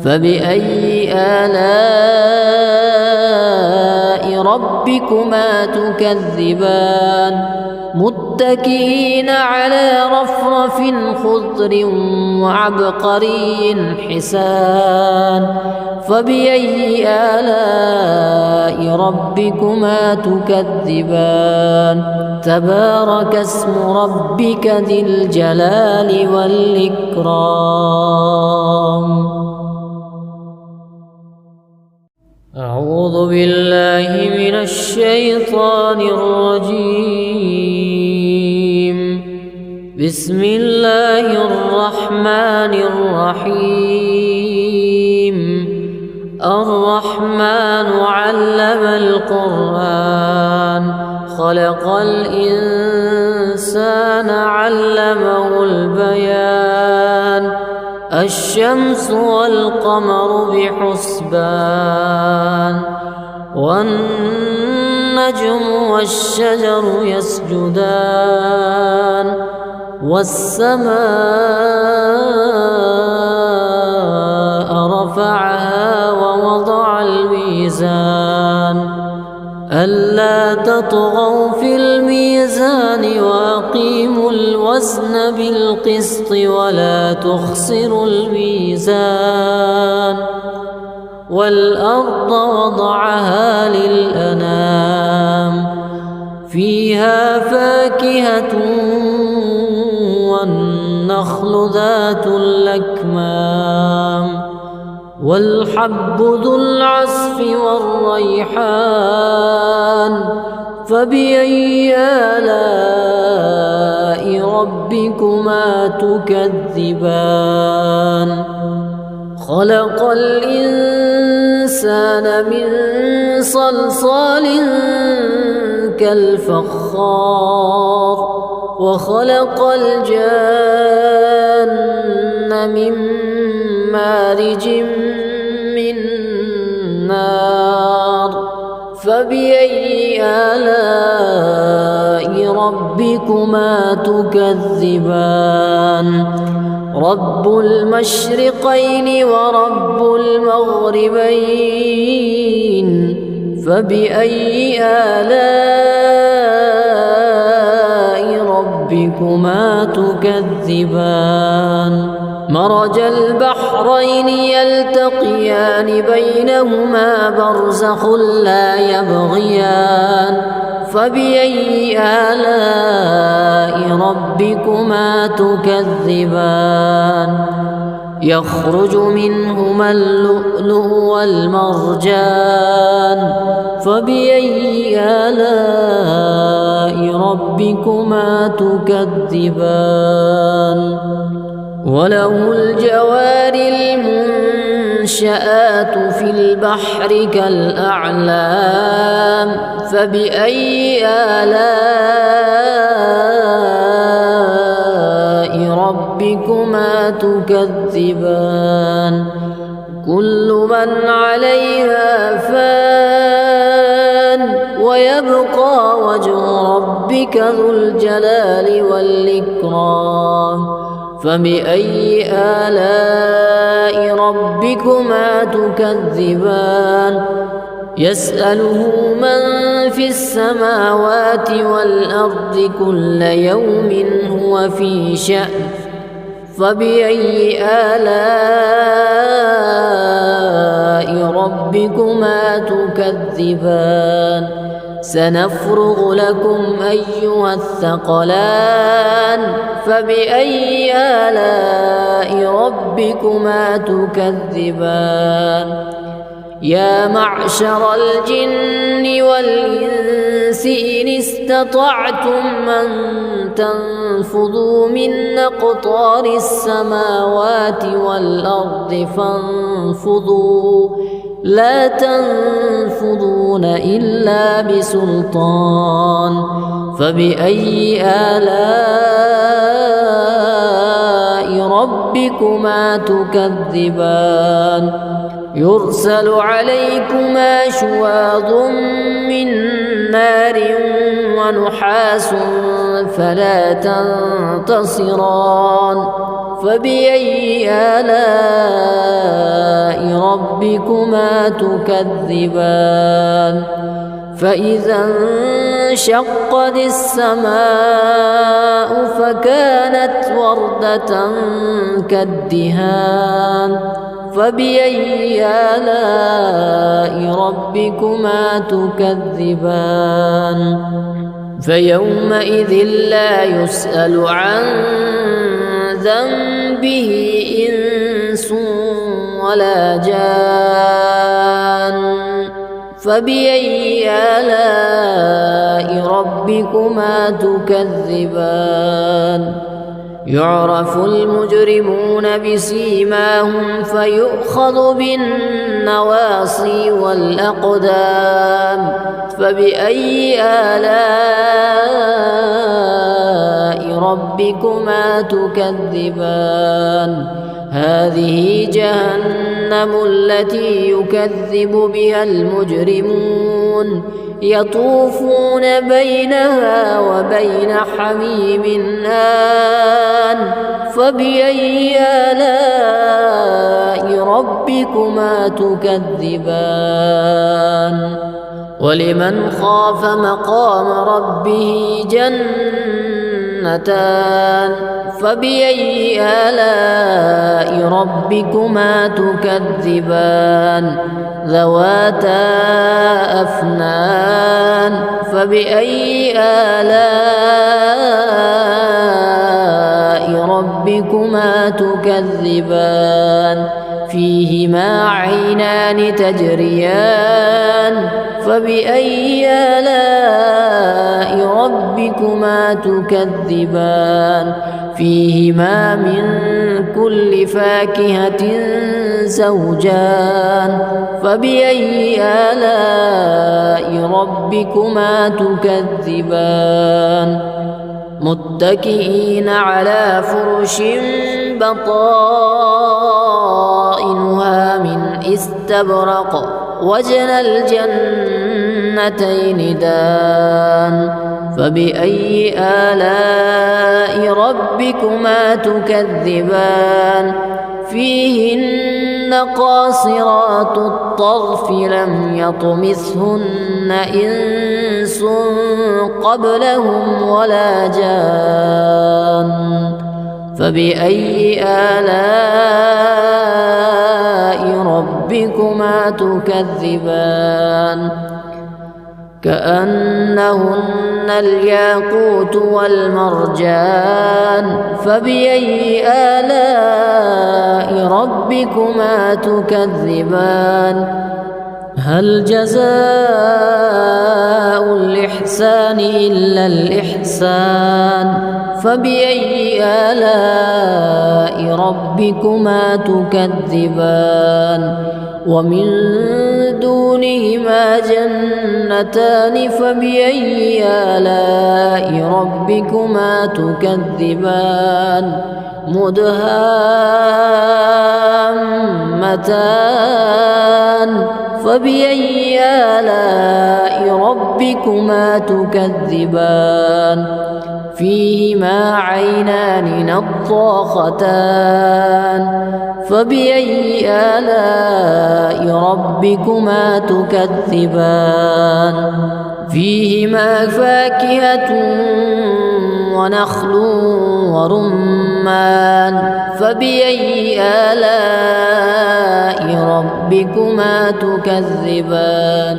فبأي آلاء ربكما تكذبان متكئين على رفرف خضر وعبقري حسان فبأي آلاء ربكما تكذبان تبارك اسم ربك ذي الجلال والإكرام أعوذ بالله من الشيطان الرجيم بسم الله الرحمن الرحيم الرحمن علم القرآن خلق الإنسان علمه البيان الشمس والقمر بحسبان والنجم والشجر يسجدان والسماء رفعها ووضع الميزان ألا تطغوا في الميزان وأقيموا الوزن بالقسط ولا تخسروا الميزان والأرض وضعها للأنام فيها فاكهة والنخل ذات الأكمام والحب ذو العصف والريحان فبأي آلاء ربكما تكذبان خلق الإنسان من صلصال كالفخار وخلق الجان من مارج من فبأي آلاء ربكما تكذبان رب المشرقين ورب المغربين فبأي آلاء ربكما تكذبان مرج البحرين يلتقيان بينهما برزخ لا يبغيان فبأي آلاء ربكما تكذبان يخرج منهما اللؤلؤ والمرجان فبأي آلاء ربكما تكذبان وله الجوار المنشآت في البحر كالأعلام فبأي آلاء ربكما تكذبان كل من عليها فان ويبقى وجه ربك ذو الجلال والإكرام فبأي آلاء ربكما تكذبان يسأله من في السماوات والأرض كل يوم هو في شأن فبأي آلاء ربكما تكذبان سنفرغ لكم أيها الثقلان فبأي آلاء ربكما تكذبان يا معشر الجن والإنس إن استطعتم أن تنفذوا من أقطار السماوات والأرض فانفذوا لا تنفذون إلا بسلطان فبأي آلاء ربكما تكذبان يرسل عليكما شواظ من نار ونحاس فلا تنتصران فبأي آلاء ربكما تكذبان فإذا انشقت السماء فكانت وردة كالدهان فبأي آلاء ربكما تكذبان فيومئذ لا يسأل عن ذنبه إنس ولا جان فبأي آلاء ربكما تكذبان يعرف المجرمون بسيماهم فيؤخذ بالنواصي والأقدام فبأي آلاء ربكما تكذبان هذه جهنم التي يكذب بها المجرمون يطوفون بينها وبين حميم آن فبأي آلاء ربكما تكذبان ولمن خاف مقام ربه جنتان فبأي آلاء ربكما تكذبان ذواتا أفنان فبأي آلاء ربكما تكذبان فيهما عينان تجريان فبأي آلاء ربكما تكذبان فيهما من كل فاكهة زوجان فبأي آلاء ربكما تكذبان متكئين على فرش بطائنها من استبرق وجنى الجنتين جنتين دان فبأي آلاء ربكما تكذبان فيهن قاصرات الطرف لم يطمثهن إنس قبلهم ولا جان فبأي آلاء ربكما تكذبان كأنهن الياقوت والمرجان فبأي آلاء ربكما تكذبان هل جزاء الإحسان إلا الإحسان فبأي آلاء ربكما تكذبان ومن دونهما جنتان فبأي آلاء ربكما تكذبان مدهامتان فبأي آلاء ربكما تكذبان فيهما عينان نضاختان فبأي آلاء ربكما تكذبان فيهما فاكهة ونخل ورمان فبأي آلاء ربكما تكذبان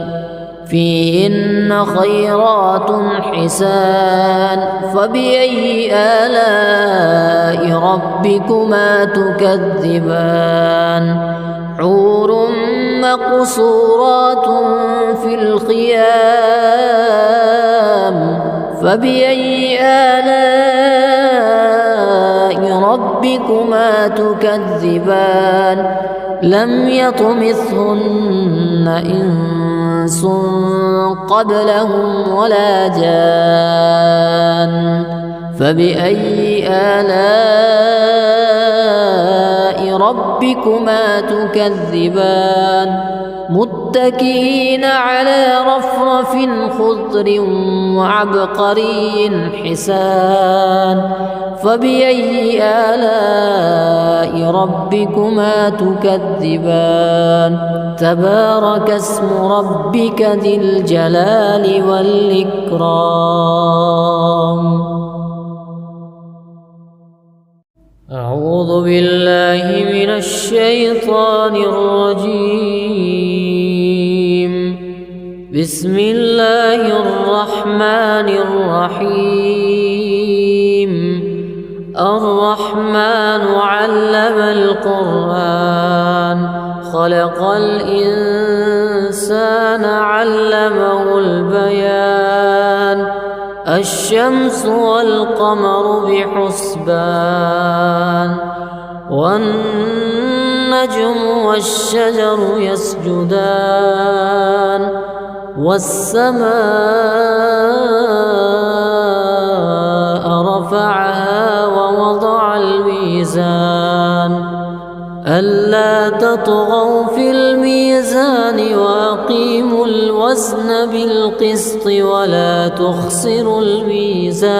فيهن خيرات حسان فبأي آلاء ربكما تكذبان حور مقصورات في الخيام فبأي آلاء ربكما تكذبان لم يطمثهن إنس قبلهم ولا جان فبأي آلاء ربكما تكذبان متكئين على رفرف خضر وعبقري حسان فبأي آلاء ربكما تكذبان تبارك اسم ربك ذي الجلال والإكرام أعوذ بالله من الشيطان الرجيم بسم الله الرحمن الرحيم الرحمن علم القرآن خلق الإنسان علمه البيان الشمس والقمر بحسبان والنجم والشجر يسجدان والسماء رفعها ووضع الميزان ألا تطغوا في الميزان وأقيموا الوزن بالقسط ولا تخسروا الميزان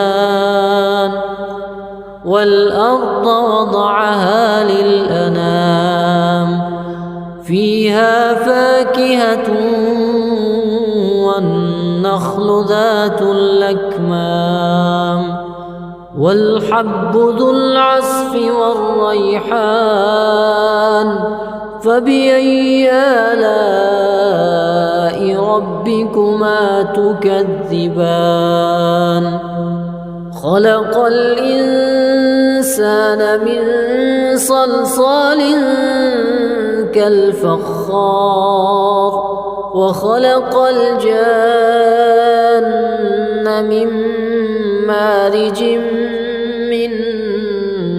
والأرض وضعها للأنام فيها فاكهة والنخل ذات الأكمام والحب ذو العصف والريحان فبأي آلاء ربكما تكذبان خلق الإنسان من صلصال كالفخار وخلق الجان من مارج من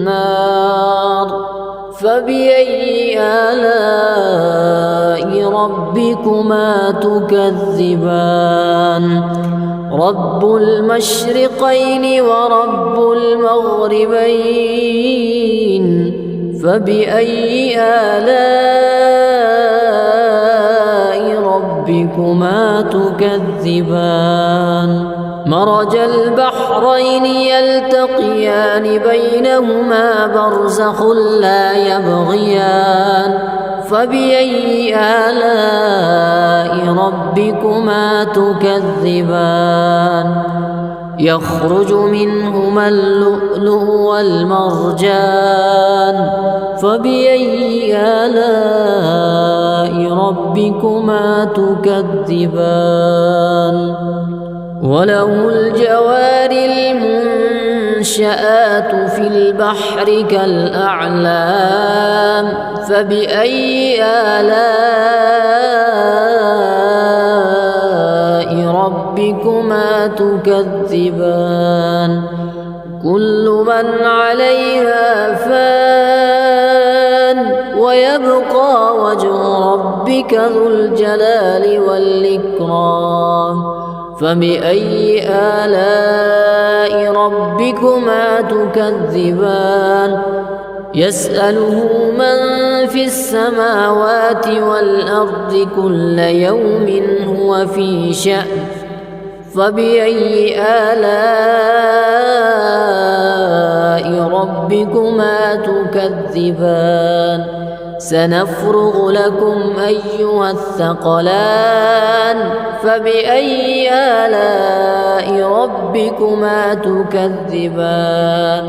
نار فبأي آلاء ربكما تكذبان رب المشرقين ورب المغربين فبأي آلاء ربكما ربكما تكذبان مرج البحرين يلتقيان بينهما برزخ لا يبغيان فبأي آلاء ربكما تكذبان يخرج منهما اللؤلؤ والمرجان فبأي آلاء ربكما تكذبان وله الجوار المنشآت في البحر كالأعلام فبأي آلاء ربكما تكذبان كل من عليها فان ويبقى وجه ربك ذو الجلال والإكرام فبأي آلاء ربكما تكذبان يسأله من في السماوات والأرض كل يوم هو في شأن فبأي آلاء ربكما تكذبان سنفرغ لكم أيها الثقلان فبأي آلاء ربكما تكذبان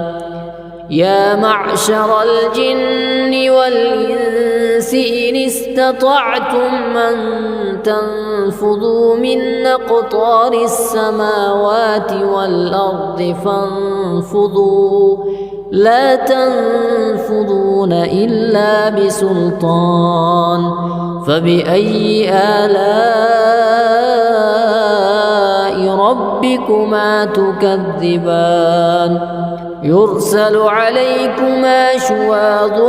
يا معشر الجن والإنس إن استطعتم أن تنفذوا من أقطار السماوات والأرض فانفذوا لا تنفذون إلا بسلطان فبأي آلاء ربكما تكذبان يرسل عليكما شواظ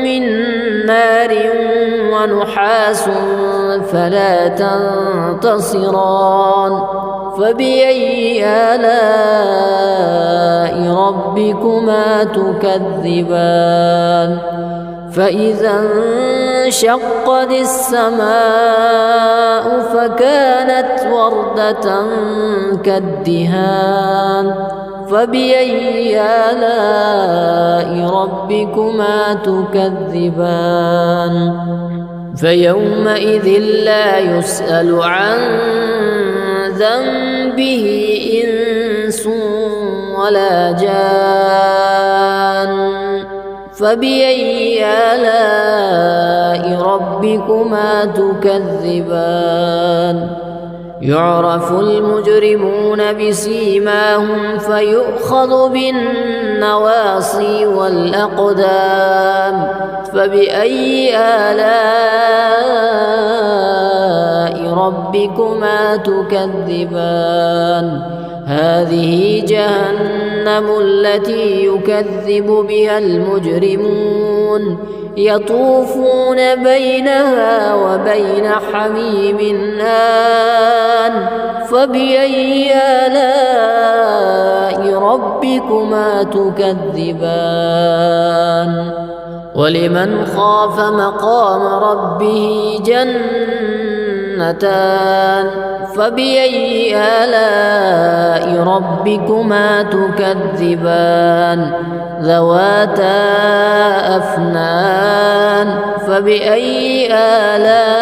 من نار ونحاس فلا تنتصران فبأي آلاء ربكما تكذبان فإذا انشقت السماء فكانت وردة كالدهان فبأي آلاء ربكما تكذبان فيومئذ لا يسأل عن ذنبه إنس ولا جان فبأي آلاء ربكما تكذبان يعرف المجرمون بسيماهم فيؤخذ بالنواصي والأقدام فبأي آلاء ربكما تكذبان هذه جهنم التي يكذب بها المجرمون يطوفون بينها وبين حميم آن فبأي آلاء ربكما تكذبان ولمن خاف مقام ربه جنتان فبأي آلاء ربكما تكذبان ذواتا أفنان فبأي آلاء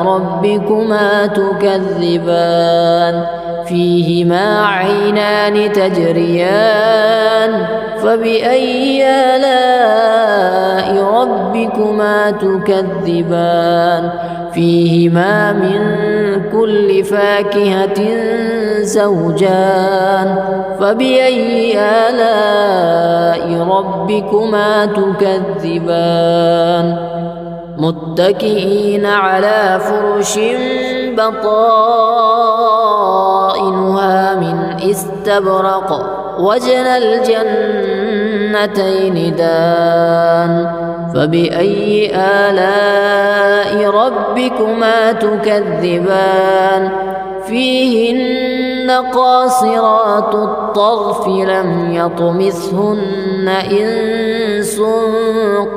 ربكما تكذبان فيهما عينان تجريان فبأي آلاء ربكما تكذبان فيهما من كل فاكهة زوجان فبأي آلاء ربكما تكذبان متكئين على فرش بطائنها من استبرق وجنى الجنتين دان فبأي آلاء ربكما تكذبان فيهن قاصرات الطرف لم يطمثهن إنس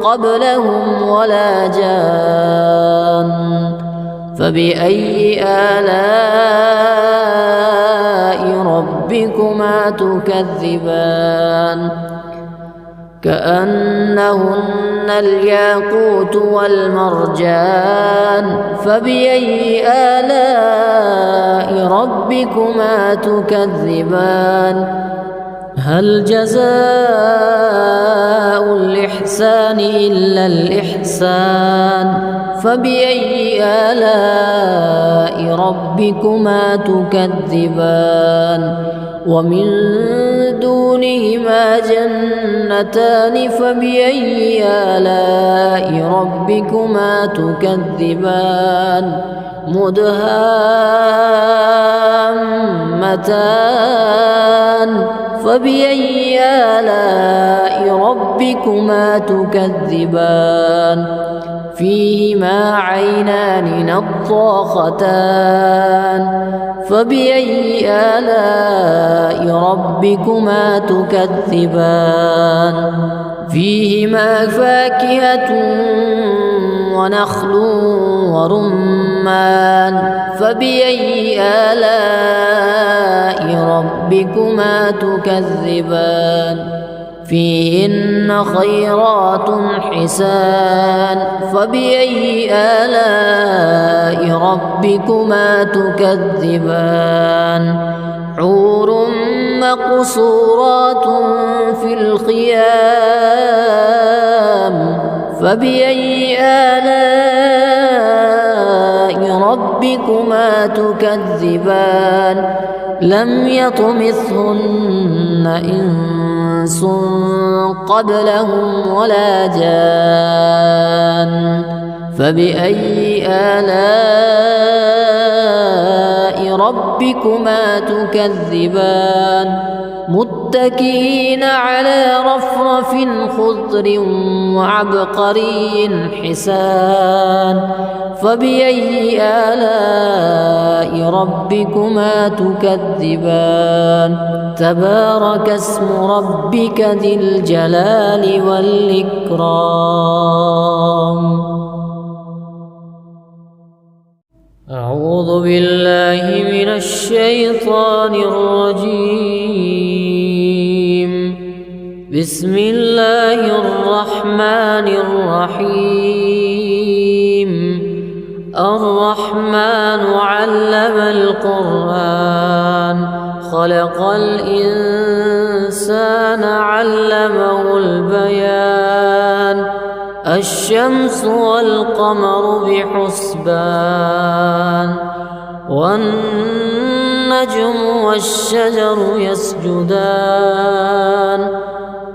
قبلهم ولا جان فبأي آلاء ربكما تكذبان كأنهن الياقوت والمرجان فبأي آلاء ربكما تكذبان هل جزاء الإحسان إلا الإحسان فبأي آلاء ربكما تكذبان ومن دونهما جنتان فبأي آلاء ربكما تكذبان مدهامتان فبأي آلاء ربكما تكذبان فيهما عينان نضاختان فبأي آلاء ربكما تكذبان فيهما فاكهة ونخل ورمان فبأي آلاء ربكما تكذبان فيهن خيرات حسان فبأي آلاء ربكما تكذبان حور مقصورات في الخيام فبأي آلاء ربكما تكذبان لم يطمثهن إنس قبلهم ولا جان فبأي آلاء ربكما تكذبان متكئين على رفرف خضر وعبقري حسان فبأي آلاء ربكما تكذبان تبارك اسم ربك ذي الجلال والإكرام أعوذ بالله من الشيطان الرجيم بسم الله الرحمن الرحيم الرحمن علم القرآن خلق الإنسان علمه البيان الشمس والقمر بحسبان والنجم والشجر يسجدان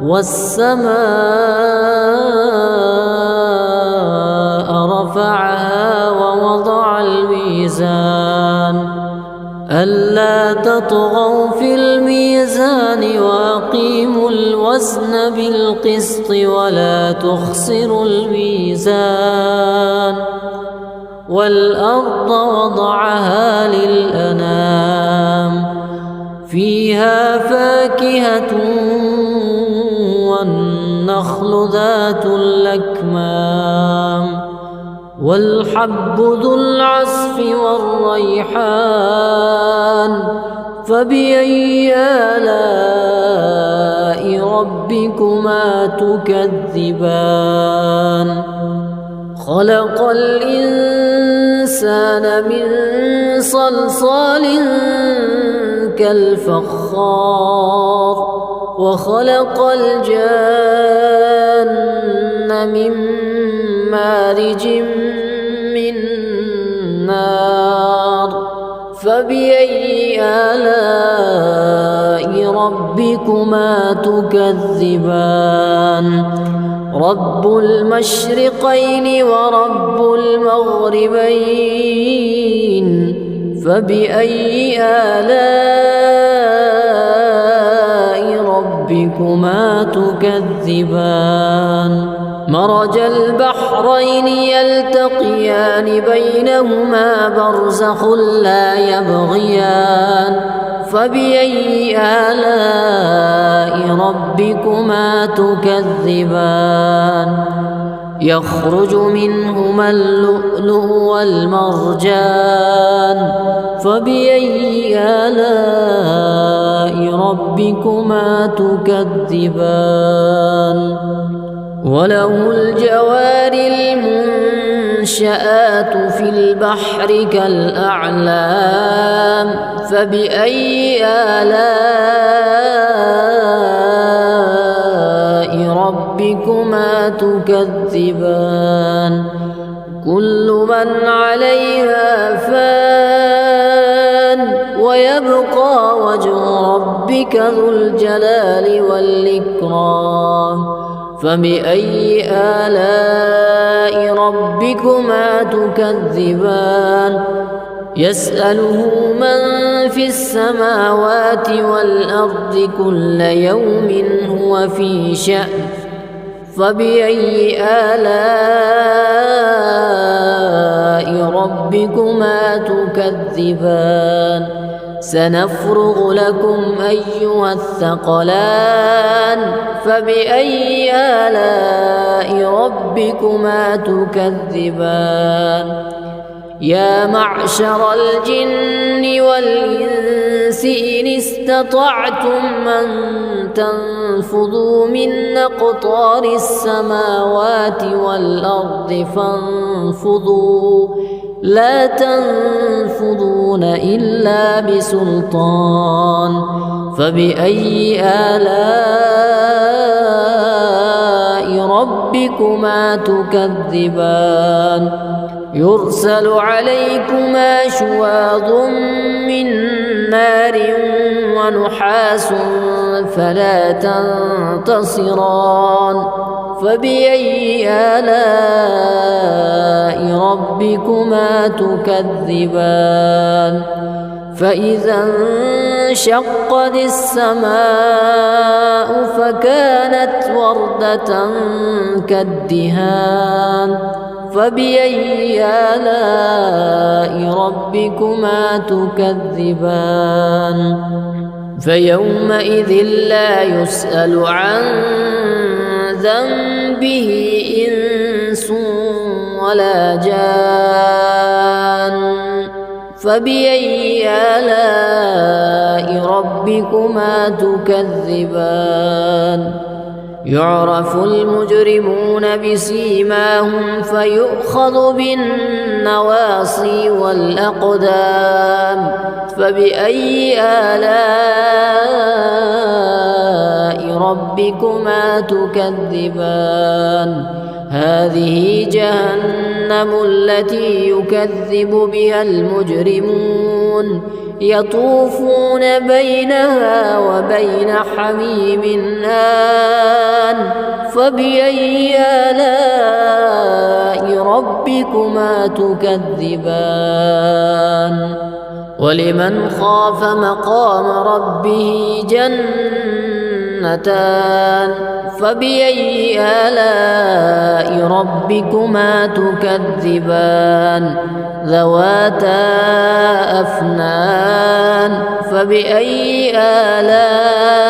والسماء رفعها ووضع الميزان ألا تطغوا في الميزان وأقيموا الوزن بالقسط ولا تخسروا الميزان والأرض وضعها للأنام فيها فاكهة والنخل ذات الأكمام والحب ذو العصف والريحان فبأي آلاء ربكما تكذبان خلق الإنسان من صلصال كالفخار وخلق الجان من مارج من نار فبأي آلاء ربكما تكذبان رب المشرقين ورب المغربين فبأي آلاء ربكما تكذبان مرج البحرين يلتقيان بينهما برزخ لا يبغيان فبأي آلاء ربكما تكذبان يخرج منهما اللؤلؤ والمرجان فبأي آلاء ربكما تكذبان وله الجوار المنشآت في البحر كالأعلام فبأي آلاء ربكما تكذبان كل من عليها فان ويبقى وجه ربك ذو الجلال والإكرام فبأي آلاء ربكما تكذبان يسأله من في السماوات والأرض كل يوم هو في شأن فبأي آلاء ربكما تكذبان سنفرغ لكم أيها الثقلان فبأي آلاء ربكما تكذبان يا معشر الجن والإنس إن استطعتم أن تنفذوا من أقطار السماوات والأرض فانفذوا لا تنفذون إلا بسلطان فبأي آلاء ربكما تكذبان يرسل عليكما شواظ من نار ونحاس فلا تنتصران فبأي آلاء ربكما تكذبان فإذا انشقت السماء فكانت وردة كالدهان فبأي آلاء ربكما تكذبان فيومئذ لا يسأل عن ذنبه إنس ولا جان فبأي آلاء ربكما تكذبان يعرف المجرمون بسيماهم فيؤخذ بالنواصي والأقدام فبأي آلاء ربكما تكذبان هذه جهنم التي يكذب بها المجرمون يطوفون بينها وبين حميم آن فبأي آلاء ربكما تكذبان ولمن خاف مقام ربه جنتان فبأي آلاء ربكما تكذبان ذواتا أفنان فبأي آلاء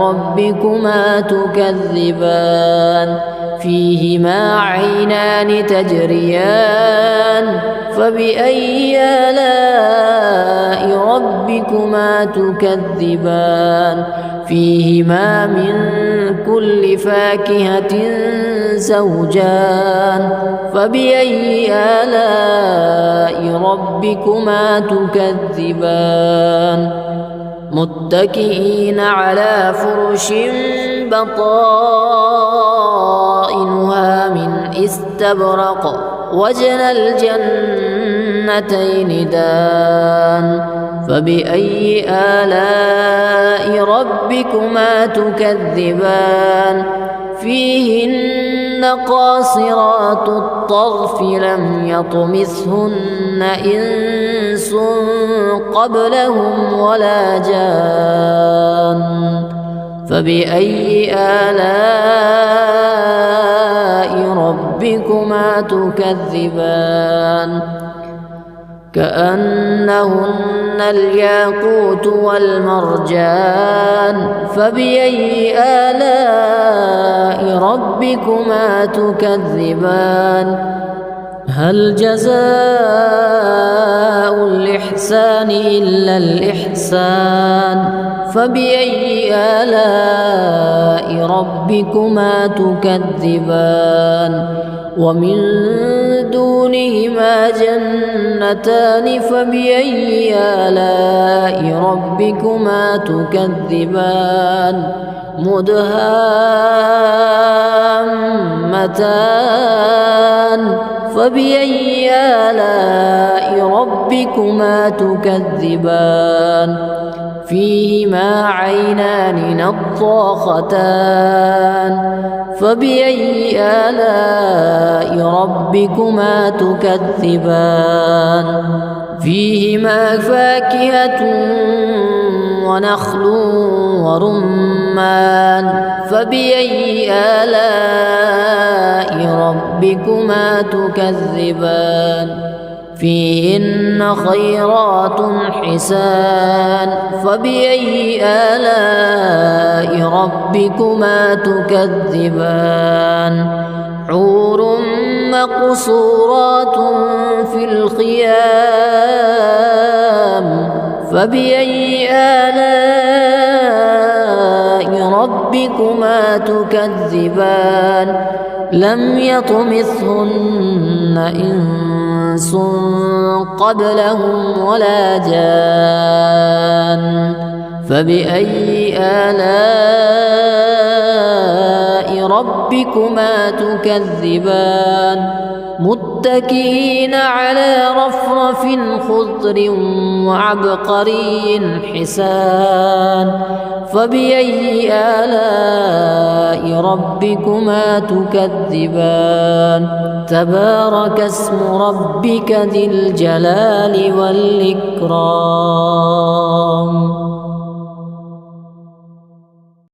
ربكما تكذبان فيهما عينان تجريان فبأي آلاء ربكما تكذبان فيهما من كل فاكهة زوجان فبأي آلاء ربكما تكذبان متكئين على فرش بطائنها من استبرق وجنى الجنتين دان فبأي آلاء ربكما تكذبان فيهن قاصرات الطرف لم يطمثهن إنس قبلهم ولا جان فبأي آلاء ربكما تكذبان كأنهن الياقوت والمرجان فبأي آلاء ربكما تكذبان هل جزاء الإحسان إلا الإحسان فبأي آلاء ربكما تكذبان ومن دونهما جنتان فبأي آلاء ربكما تكذبان مدهامتان فبأي آلاء ربكما تكذبان فيهما عينان نضاختان فبأي آلاء ربكما تكذبان فيهما فاكهة ونخل ورمان فبأي آلاء ربكما تكذبان فيهن خيرات حسان فبأي آلاء ربكما تكذبان حور مقصورات في الخيام فبأي آلاء ربكما تكذبان لم يطمثهن إنس قبلهم ولا جان فبأي آلاء ربكما تكذبان متكئين على رفرف خضر وعبقري حسان فبأي آلاء ربكما تكذبان تبارك اسم ربك ذي الجلال والإكرام